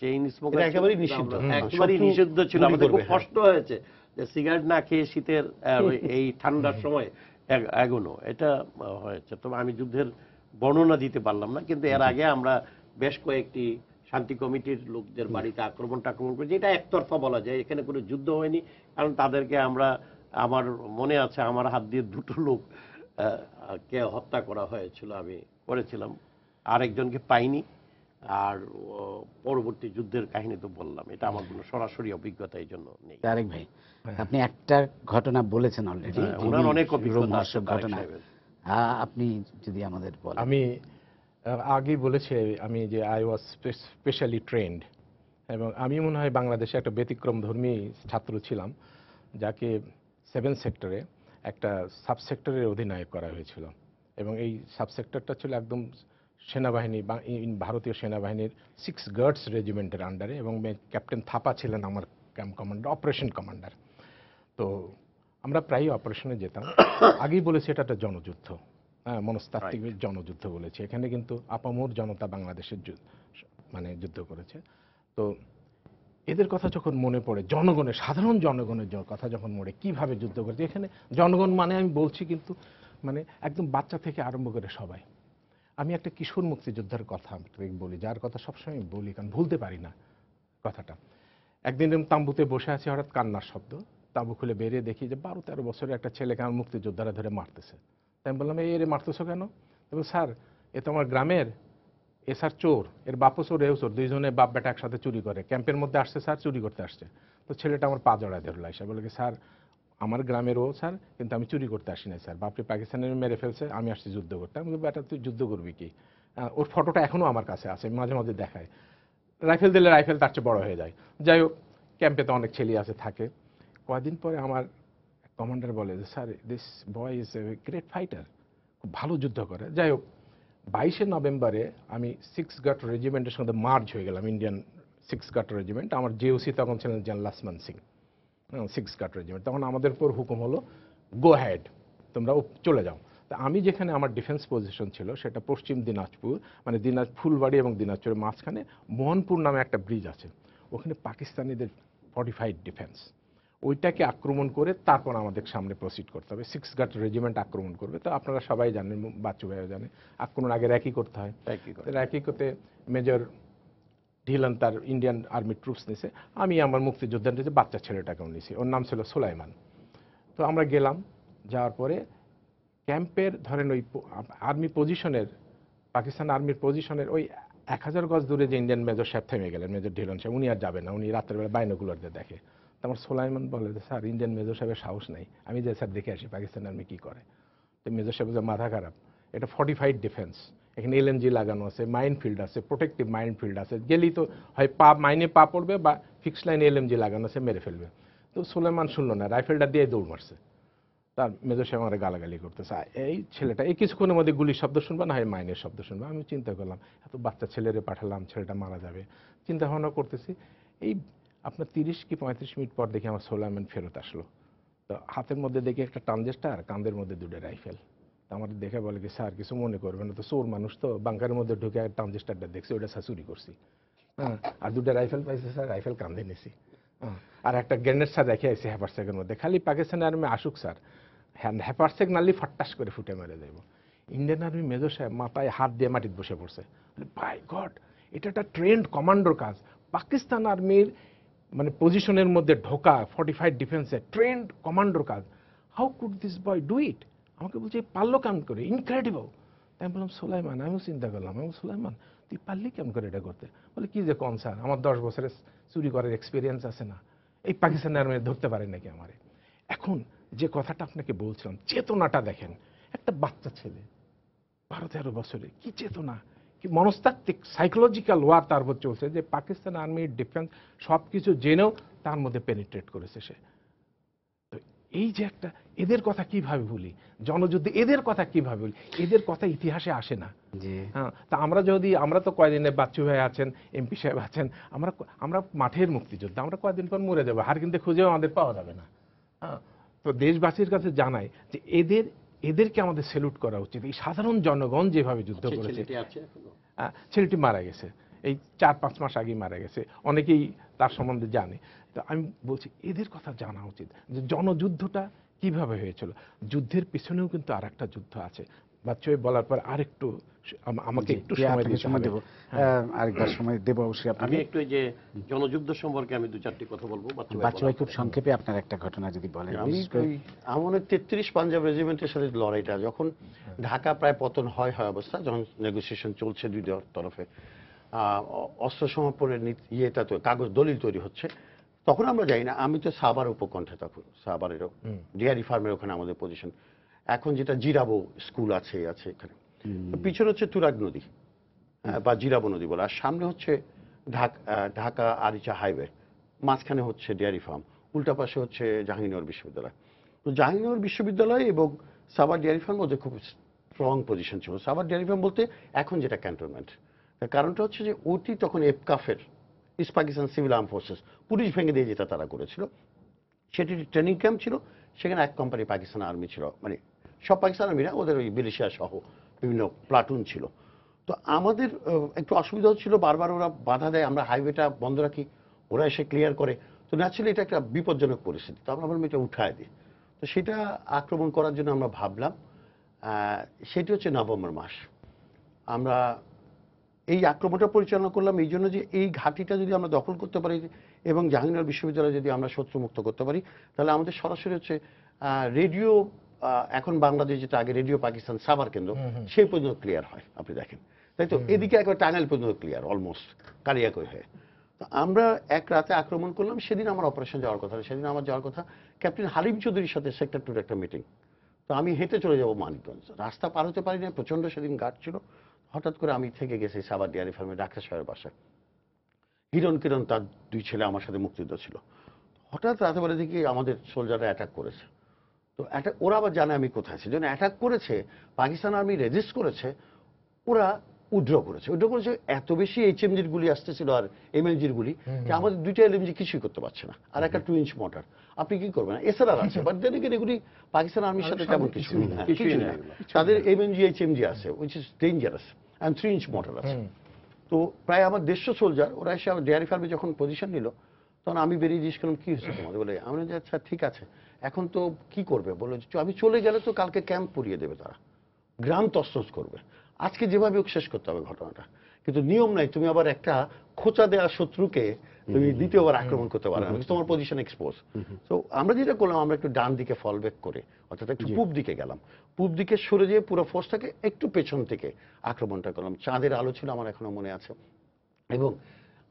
চেইন স্মোকার একেবারেই নিষিদ্ধ ছিল। আমাদের খুব কষ্ট হয়েছে যে সিগারেট না খেয়ে শীতের এই ঠান্ডার সময় এগোনো, এটা হয়েছে। তবে আমি যুদ্ধের বর্ণনা দিতে পারলাম না, কিন্তু এর আগে আমরা বেশ কয়েকটি শান্তি কমিটির লোকদের বাড়িতে আক্রমণ করেছি। এটা একতরফা বলা যায়, এখানে কোনো যুদ্ধ হয়নি, কারণ তাদেরকে আমার মনে আছে আমার হাত দিয়ে 2টো লোক কে হত্যা করা হয়েছিল, আমি করেছিলাম, আরেকজনকে পাইনি। আর পরবর্তী যুদ্ধের কাহিনী তো বললাম, এটা আমার কোনো সরাসরি অভিজ্ঞতা এই জন্য নেই। তারেক ভাই, আপনি একটা ঘটনা বলেছেন অলরেডি, ওনার অনেক অভিজ্ঞতা ঘটনা, আপনি যদি আমাদের বলেন। আমি আগেই বলেছি আমি যে আই ওয়াজ স্পেশালি ট্রেন্ড, এবং আমি মনে হয় বাংলাদেশে একটা ব্যতিক্রমধর্মী ছাত্র ছিলাম, যাকে 7 সেক্টরে একটা সাবসেক্টরের অধিনায়ক করা হয়েছিল, এবং এই সাবসেক্টরটা ছিল একদম সেনাবাহিনী ভারতীয় সেনাবাহিনীর 6 গার্ডস রেজিমেন্টের আন্ডারে, এবং ক্যাপ্টেন থাপা ছিলেন আমার ক্যাম্প কমান্ডার, অপারেশন কমান্ডার। তো আমরা প্রায়ই অপারেশনে যেতাম। আগেই বলেছি এটা একটা জনযুদ্ধ, হ্যাঁ, মনস্তাত্ত্বিক জনযুদ্ধ বলেছি। এখানে কিন্তু আপামর জনতা বাংলাদেশের মানে যুদ্ধ করেছে। তো এদের কথা যখন মনে পড়ে, জনগণের, সাধারণ জনগণের কথা যখন মনে, কিভাবে যুদ্ধ করেছে এখানে জনগণ মানে আমি বলছি কিন্তু মানে একদম বাচ্চা থেকে আরম্ভ করে সবাই। আমি একটা কিশোর মুক্তিযোদ্ধার কথা বলি, যার কথা সবসময় বলি, কারণ ভুলতে পারি না কথাটা। একদিন তাঁবুতে বসে আছি, হঠাৎ কান্নার শব্দ, তাঁবু খুলে বেরিয়ে দেখি যে 12-13 বছরের একটা ছেলেকে আমার মুক্তিযোদ্ধারা ধরে মারতেছে। তাই আমি বললাম, এরে মারতেছো কেন? তবে স্যার, এ তো আমার গ্রামের, এ স্যার চোর, এর বাপও চোর, এও চোর, দুইজনে বাপ বেটা একসাথে চুরি করে, ক্যাম্পের মধ্যে আসছে স্যার, চুরি করতে আসছে। তো ছেলেটা আমার পা জড়ায় ধরলো, এসে বলে কি, স্যার আমার গ্রামের ও স্যার, কিন্তু আমি চুরি করতে আসি না স্যার, বাপরে পাকিস্তানের মেরে ফেলছে, আমি আসছি যুদ্ধ করতে। আমি বলি, বেটা তুই যুদ্ধ করবি কি? ওর ফটোটা এখনও আমার কাছে আছে, মাঝে মাঝে দেখায়। রাইফেল দিলে রাইফেল তার চেয়ে বড় হয়ে যায়। যাই হোক, ক্যাম্পে তো অনেক ছেলে আছে থাকে। কয়েকদিন পরে আমার কমান্ডার বলে যে, sir this boy is a great fighter, খুব ভালো যুদ্ধ করে। যাই হোক, 22শে নভেম্বরে আমি 6 গাট রেজিমেন্টের সঙ্গে মার্জ হয়ে গেলাম, ইন্ডিয়ান 6 গাট রেজিমেন্ট। আমার জিওসি তখন ছিলেন জেনারেল লাসমান সিং, 6 গাট রেজিমেন্ট। তখন আমাদের উপর হুকুম হলো, গো হ্যাড, তোমরা চলে যাও। তা আমি যেখানে আমার ডিফেন্স পজিশন ছিল সেটা পশ্চিম দিনাজপুর, মানে ফুলবাড়ি এবং দিনাজপুরের মাঝখানে মোহনপুর নামে একটা ব্রিজ আছে, ওখানে পাকিস্তানিদের 45 ডিফেন্স, ওইটাকে আক্রমণ করে তারপর আমাদের সামনে প্রসিড করতে হবে। 6 গাট রেজিমেন্ট আক্রমণ করবে। তো আপনারা সবাই জানেন, বাচ্চু ভাইও জানে, আক্রমণ আগে র্যাকি করতে হয়। র্যাকি করতে মেজর ঢিলান তার ইন্ডিয়ান আর্মি ট্রুপস নিছে, আমি আমার মুক্তিযোদ্ধা নিয়েছি, বাচ্চা ছেলেটাকেও নিয়েছি, ওর নাম ছিল সুলাইমান। তো আমরা গেলাম, যাওয়ার পরে ক্যাম্পের ধরেন ওই আর্মি পজিশনের, পাকিস্তান আর্মির পজিশনের ওই 1000 গজ দূরে যে ইন্ডিয়ান মেজর সাহেব থেমে গেলেন, মেজর ঢিলন সাহেব, উনি আর যাবেন না, উনি রাত্রেবেলা বাইনোকুলার দিয়ে দেখে। তো আমার সুলাইমান বলে যে, স্যার ইন্ডিয়ান মেজর সাহেবের সাহস নাই, আমি যে স্যার দেখে আসি পাকিস্তান আর্মি কী করে। তো মেজর সাহেব যে মাথা খারাপ, এটা 45 ডিফেন্স, এখানে এলএমজি লাগানো আছে, মাইন ফিল্ড আছে, প্রোটেক্টিভ মাইন ফিল্ড আছে, গেলেই তো হয় মাইনে পা পড়বে বা ফিক্সড লাইনে এলএমজি লাগানো আছে, মেরে ফেলবে। তো সুলাইমান শুনলো না, রাইফেলটা দিয়ে দৌড় মারছে। তার মেজর সাহেব আমার গালাগালি করতেছে, এই ছেলেটা এই কিছুক্ষণের মধ্যে গুলির শব্দ শুনবে না হয় মাইনের শব্দ শুনবে। আমি চিন্তা করলাম, এত বাচ্চা ছেলেরে পাঠালাম, ছেলেটা মারা যাবে, চিন্তা ভাবনা করতেছি। এই আপনার 30 কি 35 মিনিট পর দেখি আমার সুলাইমান ফেরত আসলো। তো হাতের মধ্যে দেখি একটা ট্রানজিস্টার, কাঁধের মধ্যে 2টা রাইফেল। তো আমার দেখে বলে কি, স্যার কিছু মনে করবেন না তো, চোর মানুষ তো, বাংকারের মধ্যে ঢুকে ট্রানজিস্টারটা দেখছি, ওইটা স্যার চুরি করছি। হ্যাঁ, আর 2টা রাইফেল পাইছে স্যার, রাইফেল কাঁধে নিছি। আর একটা গ্রেনেড স্যার রেখে আইসি হ্যাপারসেকের মধ্যে, খালি পাকিস্তানি আর্মি আসুক স্যার, হ্যাপারসেক নালি ফটাস করে ফুটে মেরে দেব। ইন্ডিয়ান আর্মি মেজর সাহেব মাথায় হাত দিয়ে মাটিতে বসে পড়ছে, বাই গড, এটা একটা ট্রেন্ড কমান্ডোর কাজ। পাকিস্তান আর্মির মানে পজিশনের মধ্যে ঢোকা, 45 ডিফেন্সে ট্রেন্ড কমান্ডোর কাজ, how could this boy do it? আমাকে বলছে পারলো কেমন করে, ইনক্রেডিবল। তাই আমি বললাম, সুলাইমান, আমিও চিন্তা করলাম, আমি সুলাইমান তুই পারলি কেমন করে এটা করতে? বলে কি যে কন স্যার, আমার 10 বছরের চুরি করার এক্সপিরিয়েন্স আছে না, এই পাকিস্তান আর্মি ধরতে পারে নাকি আমারে? এখন যে কথাটা আপনাকে বলছিলাম, চেতনাটা দেখেন, একটা বাচ্চা ছেলে 12-13 বছরে, কি চেতনা, কি মনস্তাত্ত্বিক সাইকোলজিক্যাল ওয়ার তার উপর চলছে, যে পাকিস্তান আর্মির ডিফেন্স সব কিছু জেনেও তার মধ্যে পেনিট্রেট করেছে সে। তো এই যে একটা, এদের কথা কিভাবে ভুলি, জনযুদ্ধে এদের কথা কিভাবে ভুলি, এদের কথা ইতিহাসে আসে না। হ্যাঁ, তা আমরা তো কয়দিনে, বাচ্চু ভাই আছেন, এমপি সাহেব আছেন, আমরা মাঠের মুক্তিযোদ্ধা, আমরা কয়দিন পর মরে যাবো, হার কিনতে খুঁজেও আমাদের পাওয়া যাবে না। হ্যাঁ, তো দেশবাসীর কাছে জানাই যে এদেরকে আমাদের স্যালুট করা উচিত। এই সাধারণ জনগণ যেভাবে যুদ্ধ করেছে। ছেলেটি মারা গেছে, এই 4-5 মাস আগেই মারা গেছে, অনেকেই তার সম্বন্ধে জানে। তো আমি বলছি এদের কথা জানা উচিত, যে জনযুদ্ধটা কিভাবে হয়েছিল। যুদ্ধের পিছনেও কিন্তু আর একটা যুদ্ধ আছে। বাচ্চু বলার পর আরেকটু আমাকে একটু সময় দেব, আরেকবার সময় দেব অবশ্যই। আমি একটু এই যে জনযুদ্ধ সম্পর্কে আমি 2-4টি কথা বলবো। বাচ্চু ভাই খুব সংক্ষেপে আপনার একটা ঘটনা যদি বলেন। আমি আমাদের 33 পাঞ্জাব রেজিমেন্টের সাথে লড়াইটা যখন ঢাকা প্রায় পতন হয় অবস্থা, যখন নেগোসিয়েশন চলছে দুই তরফে, অস্ত্র সমাপনের ইয়েটা তো কাগজ দলিল তৈরি হচ্ছে, তখন আমরা যাই না, আমি তো সাভার উপকণ্ঠে, তখন সাভারের ডেয়ারি ফার্মের ওখানে আমাদের পজিশন। এখন যেটা জিরাবো স্কুল আছে এখানে, পিছনে হচ্ছে তুরাগ নদী বা জিরাবো নদী বলে, আর সামনে হচ্ছে ঢাকা আরিচা হাইওয়ে, মাঝখানে হচ্ছে ডেয়ারি ফার্ম, উল্টা পাশে হচ্ছে জাহাঙ্গীরনগর বিশ্ববিদ্যালয়। তো জাহাঙ্গীরনগর বিশ্ববিদ্যালয় এবং সাভার ডেয়ারি ফার্ম মধ্যে খুব স্ট্রং পজিশন ছিল। সাভার ডেয়ারি ফার্ম বলতে এখন যেটা ক্যান্টনমেন্ট, তার কারণটা হচ্ছে যে ওটি তখন east Pakistan civil arm forces, police ভেঙে দিয়ে যেটা তারা করেছিল, সেটি ট্রেনিং ক্যাম্প ছিল। সেখানে এক কোম্পানি পাকিস্তান আর্মি ছিল, মানে সব পাকিস্তান আর্মিরা, ওদের ওই মিলিশিয়া সহ বিভিন্ন প্লাটুন ছিল। তো আমাদের একটু অসুবিধা হচ্ছিল, বারবার ওরা বাধা দেয়, আমরা হাইওয়েটা বন্ধ রাখি, ওরা এসে ক্লিয়ার করে। তো ন্যাচুরালি এটা একটা বিপজ্জনক পরিস্থিতি, তো আমরা বললাম এটা উঠায় দিই। তো সেটা আক্রমণ করার জন্য আমরা ভাবলাম, সেটি হচ্ছে নভেম্বর মাস। আমরা এই আক্রমণটা পরিচালনা করলাম এই জন্য যে এই ঘাঁটিটা যদি আমরা দখল করতে পারি এবং জাহাঙ্গীরনগর বিশ্ববিদ্যালয় যদি আমরা শত্রুমুক্ত করতে পারি, তাহলে আমাদের সরাসরি হচ্ছে রেডিও, এখন বাংলাদেশ যেটা আগে রেডিও পাকিস্তান সাভার কেন্দ্র, সেই পর্যন্ত ক্লিয়ার হয়, আপনি দেখেন, তাই তো? এদিকে একবার টাঙ্গাইল পর্যন্ত ক্লিয়ার অলমোস্ট কালিয়াকৈর হয়ে। তো আমরা এক রাতে আক্রমণ করলাম। সেদিন আমার অপারেশন যাওয়ার কথা, সেদিন আমার যাওয়ার কথা ক্যাপ্টেন হালিম চৌধুরীর সাথে সেক্টর 2 একটা মিটিং। তো আমি হেঁটে চলে যাব মানিকগঞ্জ, রাস্তা পার হতে পারি না, প্রচন্ড সেদিন ঘাট ছিল। হঠাৎ করে আমি থেকে গেছি সাভার ডেয়ারি ফার্মে ডাক্তার সাহেবের বাসায়। হিরণ কিরণ তার 2 ছেলে আমার সাথে মুক্তিযুদ্ধ ছিল। হঠাৎ রাতে বেলা দেখি আমাদের সোলজাররা অ্যাটাক করেছে। তো ওরা আবার জানে আমি কোথায়, সেজন্য অ্যাটাক করেছে, পাকিস্তান আর্মি রেজিস্ট করেছে, ওরা উইথড্র করেছে। এত বেশি এইচএমজির গুলি আসতেছিল আর এমএলজির গুলি যে আমাদের 2টা এলএমজি কিছুই করতে পারছে না, আর একটা 2 ইঞ্চ মোটর, আপনি কি করবেন? এসআরআর আছে, বাট দেন এগুলি পাকিস্তান আর্মির সাথে তেমন কিছু না। তাদের এমএনজি এইচএমজি আছে, which is dangerous, and 3 inch motor আছে। তো প্রায় আমার 150 সোলজার ওরা এসে আমার ডেয়ারি ফার্মে যখন পজিশন নিল, তখন আমি বেরিয়ে জিজ্ঞেস করলাম কি হয়েছে তোমাদের, বলে আমি বললাম আচ্ছা ঠিক আছে, এখন তো কি করবে? বললো আমি চলে গেলে তো কালকে ক্যাম্প পুড়িয়ে দেবে, তারা গ্রাম তছনছ করবে, আজকে যেভাবে হোক শেষ করতে হবে ঘটনাটা। কিন্তু নিয়ম নাই, তুমি আবার একটা খোঁচা দেওয়া শত্রুকে তুমি দ্বিতীয়বার আক্রমণ করতে পারো না, তোমার পজিশন এক্সপোজ। তো আমরা যেটা করলাম, আমরা একটু ডান দিকে ফল ব্যাক করে, অর্থাৎ একটু পূব দিকে গেলাম, পূব দিকে সরে যেয়ে পুরো ফোর্সটাকে একটু পেছন থেকে আক্রমণটা করলাম। চাঁদের আলো ছিল, আমার এখনো মনে আছে। এবং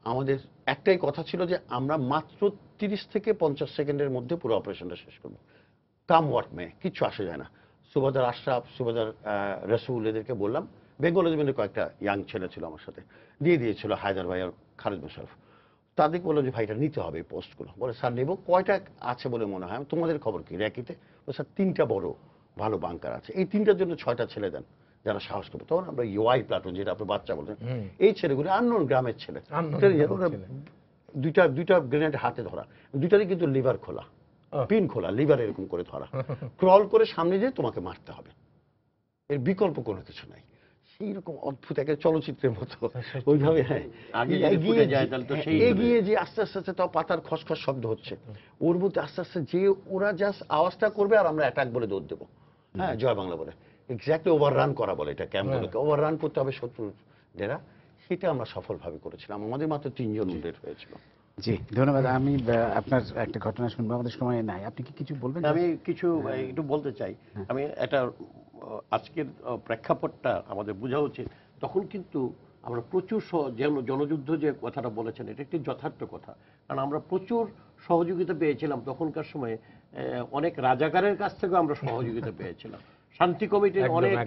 আমাদের একটাই কথা ছিল যে আমরা মাত্র 30 থেকে 50 সেকেন্ডের মধ্যে পুরো অপারেশনটা শেষ করবো, কাম ওয়াট মে, কিচ্ছু আসে যায় না। সুবাদার আশরাফ, সুবাদার রসুল, এদেরকে বললাম, বেঙ্গল রেজিমেন্টের কয়েকটা ইয়াং ছেলে ছিল আমার সাথে, দিয়ে দিয়েছিল হায়দার ভাই আর খালেদ মোশারফ। তাদেরকে বললো যে ভাই এটা নিতে হবে এই পোস্টগুলো। বলে স্যার নেব, কয়টা আছে বলে মনে হয়? তোমাদের খবর কি র্যাকিতে? ও স্যার 3টা বড় ভালো বাংকার আছে, এই 3টার জন্য 6টা ছেলে দেন যারা সাহস করবে। তখন আমরা ইউআই প্লাটুন, যেটা আপনি বাচ্চা বলছেন, এই ছেলেগুলো আননোন গ্রামের ছেলে, দুইটা গ্রেনেড হাতে ধরা, দুইটারই কিন্তু লিভার খোলা, পিন খোলা, লিভার এরকম করে ধরা, ক্রল করে সামনে যেয়ে তোমাকে মারতে হবে, এর বিকল্প কোনো কিছু নাই। সেই রকম অদ্ভুত একটা চলচ্চিত্রের মতো ওইভাবে, হ্যাঁ, এগিয়ে যে আস্তে আস্তে আস্তে তাও পাতার খসখস শব্দ হচ্ছে, ওর মধ্যে আস্তে আস্তে যে ওরা জাস্ট আওয়াজটা করবে আর আমরা অ্যাটাক বলে দৌড় দেবো, হ্যাঁ, জয় বাংলা বলে, এক্স্যাক্টলি ওভাররান করা বলে এটা, ক্যাম্পগুলোকে ওভাররান করতে হবে শত্রুর ডেরা। সেটা আমরা সফলভাবে করেছিলাম, আমাদের মাত্র 3 জন উইন্ডেড হয়েছিল। জি ধন্যবাদ। আমি আপনার একটা ঘটনা শুনবো, আমাদের সময় নাই, আপনি কি কিছু বলবেন? আমি কিছু একটু বলতে চাই। আমি এটা আজকের প্রেক্ষাপটটা আমাদের বোঝা উচিত। তখন কিন্তু আমরা প্রচুর জনযুদ্ধ যে কথাটা বলেছেন, এটা একটি যথার্থ কথা, কারণ আমরা প্রচুর সহযোগিতা পেয়েছিলাম তখনকার সময়ে। অনেক রাজাকারের কাছ থেকেও আমরা সহযোগিতা পেয়েছিলাম। শান্তি কমিটির অনেক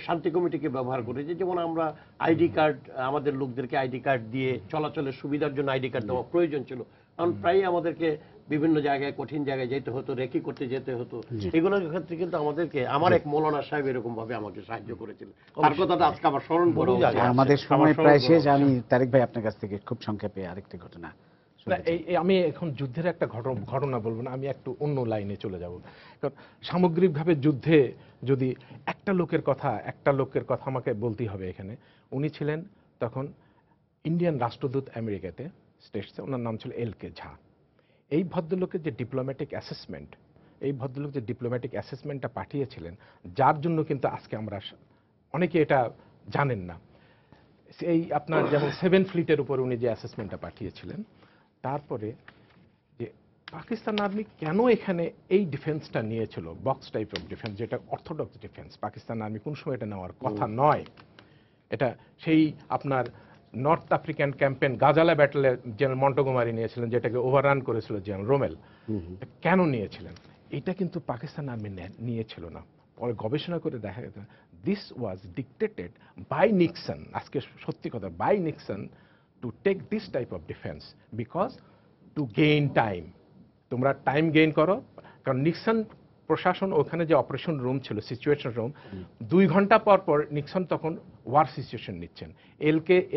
শান্তি কমিটিকে ব্যবহার করেছে, যেমন আমরা আইডি কার্ড, আমাদের লোকদেরকে আইডি কার্ড দিয়ে চলাচলের সুবিধার জন্য আইডি কার্ড দেওয়া প্রয়োজন ছিল, কারণ প্রায় আমাদেরকে বিভিন্ন জায়গায়, কঠিন জায়গায় যেতে হতো, রেকি করতে যেতে হতো। এগুলোর ক্ষেত্রে কিন্তু আমাদেরকে, আমার এক মৌলানা সাহেব এরকম ভাবে আমাকে সাহায্য করেছিলেন, তার কথাটা আজকে আমার স্মরণ পড়ে। আমাদের সময় প্রায় শেষ। আমি তারেক ভাই আপনার কাছ থেকে খুব সংক্ষেপে আরেকটি ঘটনা। আমি এখন যুদ্ধের একটা ঘটনা বলবো না, আমি একটু অন্য লাইনে চলে যাব। কারণ সামগ্রিকভাবে যুদ্ধে যদি একটা লোকের কথা আমাকে বলতেই হবে এখানে। উনি ছিলেন তখন ইন্ডিয়ান রাষ্ট্রদূত আমেরিকাতে স্টেটসে, ওনার নাম ছিল এলকে ঝা। এই ভদ্রলোকের যে ডিপ্লোম্যাটিক অ্যাসেসমেন্টটা পাঠিয়েছিলেন, যার জন্য কিন্তু আজকে আমরা অনেকে এটা জানেন না, এই আপনার যেমন 7 ফ্লিটের উপর উনি যে অ্যাসেসমেন্টটা পাঠিয়েছিলেন, তারপরে যে পাকিস্তান আর্মি কেন এখানে এই ডিফেন্সটা নিয়েছিল, বক্স টাইপ অফ ডিফেন্স, যেটা অর্থোডক্স ডিফেন্স, পাকিস্তান আর্মি কোন সময় এটা নেওয়ার কথা নয়। এটা সেই আপনার নর্থ আফ্রিকান ক্যাম্পেন গাজালা ব্যাটেলে জেনারেল মন্টোগোমারি নিয়েছিলেন, যেটাকে ওভাররান করেছিল জেনারেল রোমেল। কেন নিয়েছিলেন? এটা কিন্তু পাকিস্তান আর্মি নিয়েছিল না। পরে গবেষণা করে দেখা গেছে this was dictated by Nixon, আজকে সত্যি কথা, by Nixon to take this type of defense because to gain time, তোমরা টাইম গেইন করো। কারণ নিক্সন প্রশাসন ওখানে যে অপারেশন রুম ছিল, সিচুয়েশন রুম, 2 ঘন্টা পর পর নিক্সন তখন ওয়ার সিচুয়েশন নিচ্ছেন।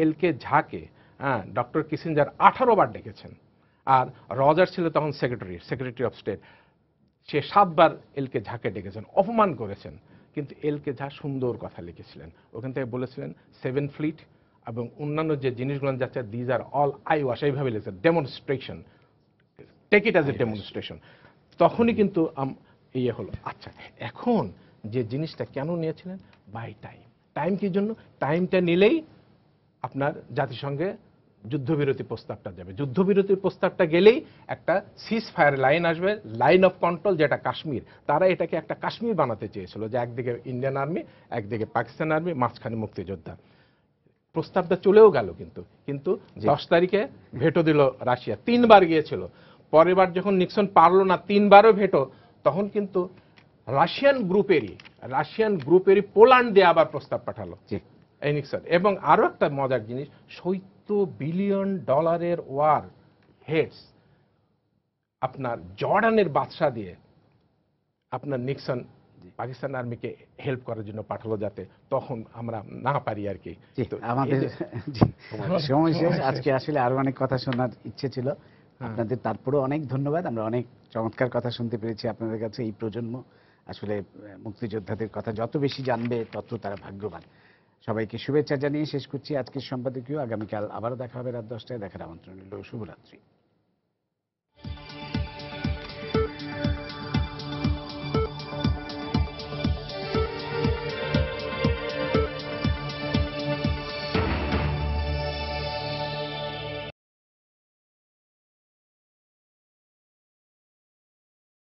এলকে ঝাকে হ্যাঁ, ডক্টর কিসিঞ্জার 18 বার ডেকেছেন। আর রজার ছিল তখন সেক্রেটারি অফ স্টেট, সে 7 বার এলকে ঝাকে ডেকেছেন, অপমান করেছেন। কিন্তু এলকে ঝা সুন্দর কথা লিখেছিলেন, ওখান থেকে বলেছিলেন 7 ফ্লিট এবং অন্যান্য যে জিনিসগুলো যাচ্ছে these are all eyewash, এইভাবে লিখেছেন, demonstration, take it as a demonstration. তখনই কিন্তু ইয়ে হলো। আচ্ছা, এখন যে জিনিসটা কেন নিয়েছিলেন, বাই টাইম। টাইম কি জন্য? টাইমটা নিলেই আপনার জাতিসংঘে যুদ্ধবিরতি প্রস্তাবটা যাবে, যুদ্ধবিরতির প্রস্তাবটা গেলেই একটা সিজ ফায়ার লাইন আসবে, লাইন অফ কন্ট্রোল, যেটা কাশ্মীর। তারা এটাকে একটা কাশ্মীর বানাতে চেয়েছিল, যে একদিকে ইন্ডিয়ান আর্মি, একদিকে পাকিস্তান আর্মি, মাঝখানে মুক্তিযোদ্ধা। প্রস্তাবটা চলেও গেল, কিন্তু 10 তারিখে ভেটো দিল রাশিয়া। 3 বার গিয়েছিল, পরের বার যখন নিক্সন পারলো না, 3 বারও ভেটো, তখন কিন্তু রাশিয়ান গ্রুপেরই পোল্যান্ড দিয়ে আবার প্রস্তাব পাঠালো এই নিক্সন। এবং আরো একটা মজার জিনিস, $70 বিলিয়ন ওয়ার হেডস আপনার জর্ডানের বাদশা দিয়ে আপনার নিক্সন পাকিস্তান আর্মিকে হেল্প করার জন্য পাঠালো, যাতে তখন আমরা না পারি আর কি। তো আমাদের সময় শেষ। আজকে আসলে আরো অনেক কথা শোনার ইচ্ছে ছিল আপনাদের, তারপরেও অনেক ধন্যবাদ। আমরা অনেক চমৎকার কথা শুনতে পেরেছি আপনাদের কাছে। এই প্রজন্ম আসলে মুক্তিযোদ্ধাদের কথা যত বেশি জানবে তত তারা ভাগ্যবান। সবাইকে শুভেচ্ছা জানিয়ে শেষ করছি আজকের সম্পাদকীয়। আগামীকাল আবারও দেখা হবে রাত 10টায়। দেখার আমন্ত্রণ রইল। শুভরাত্রি।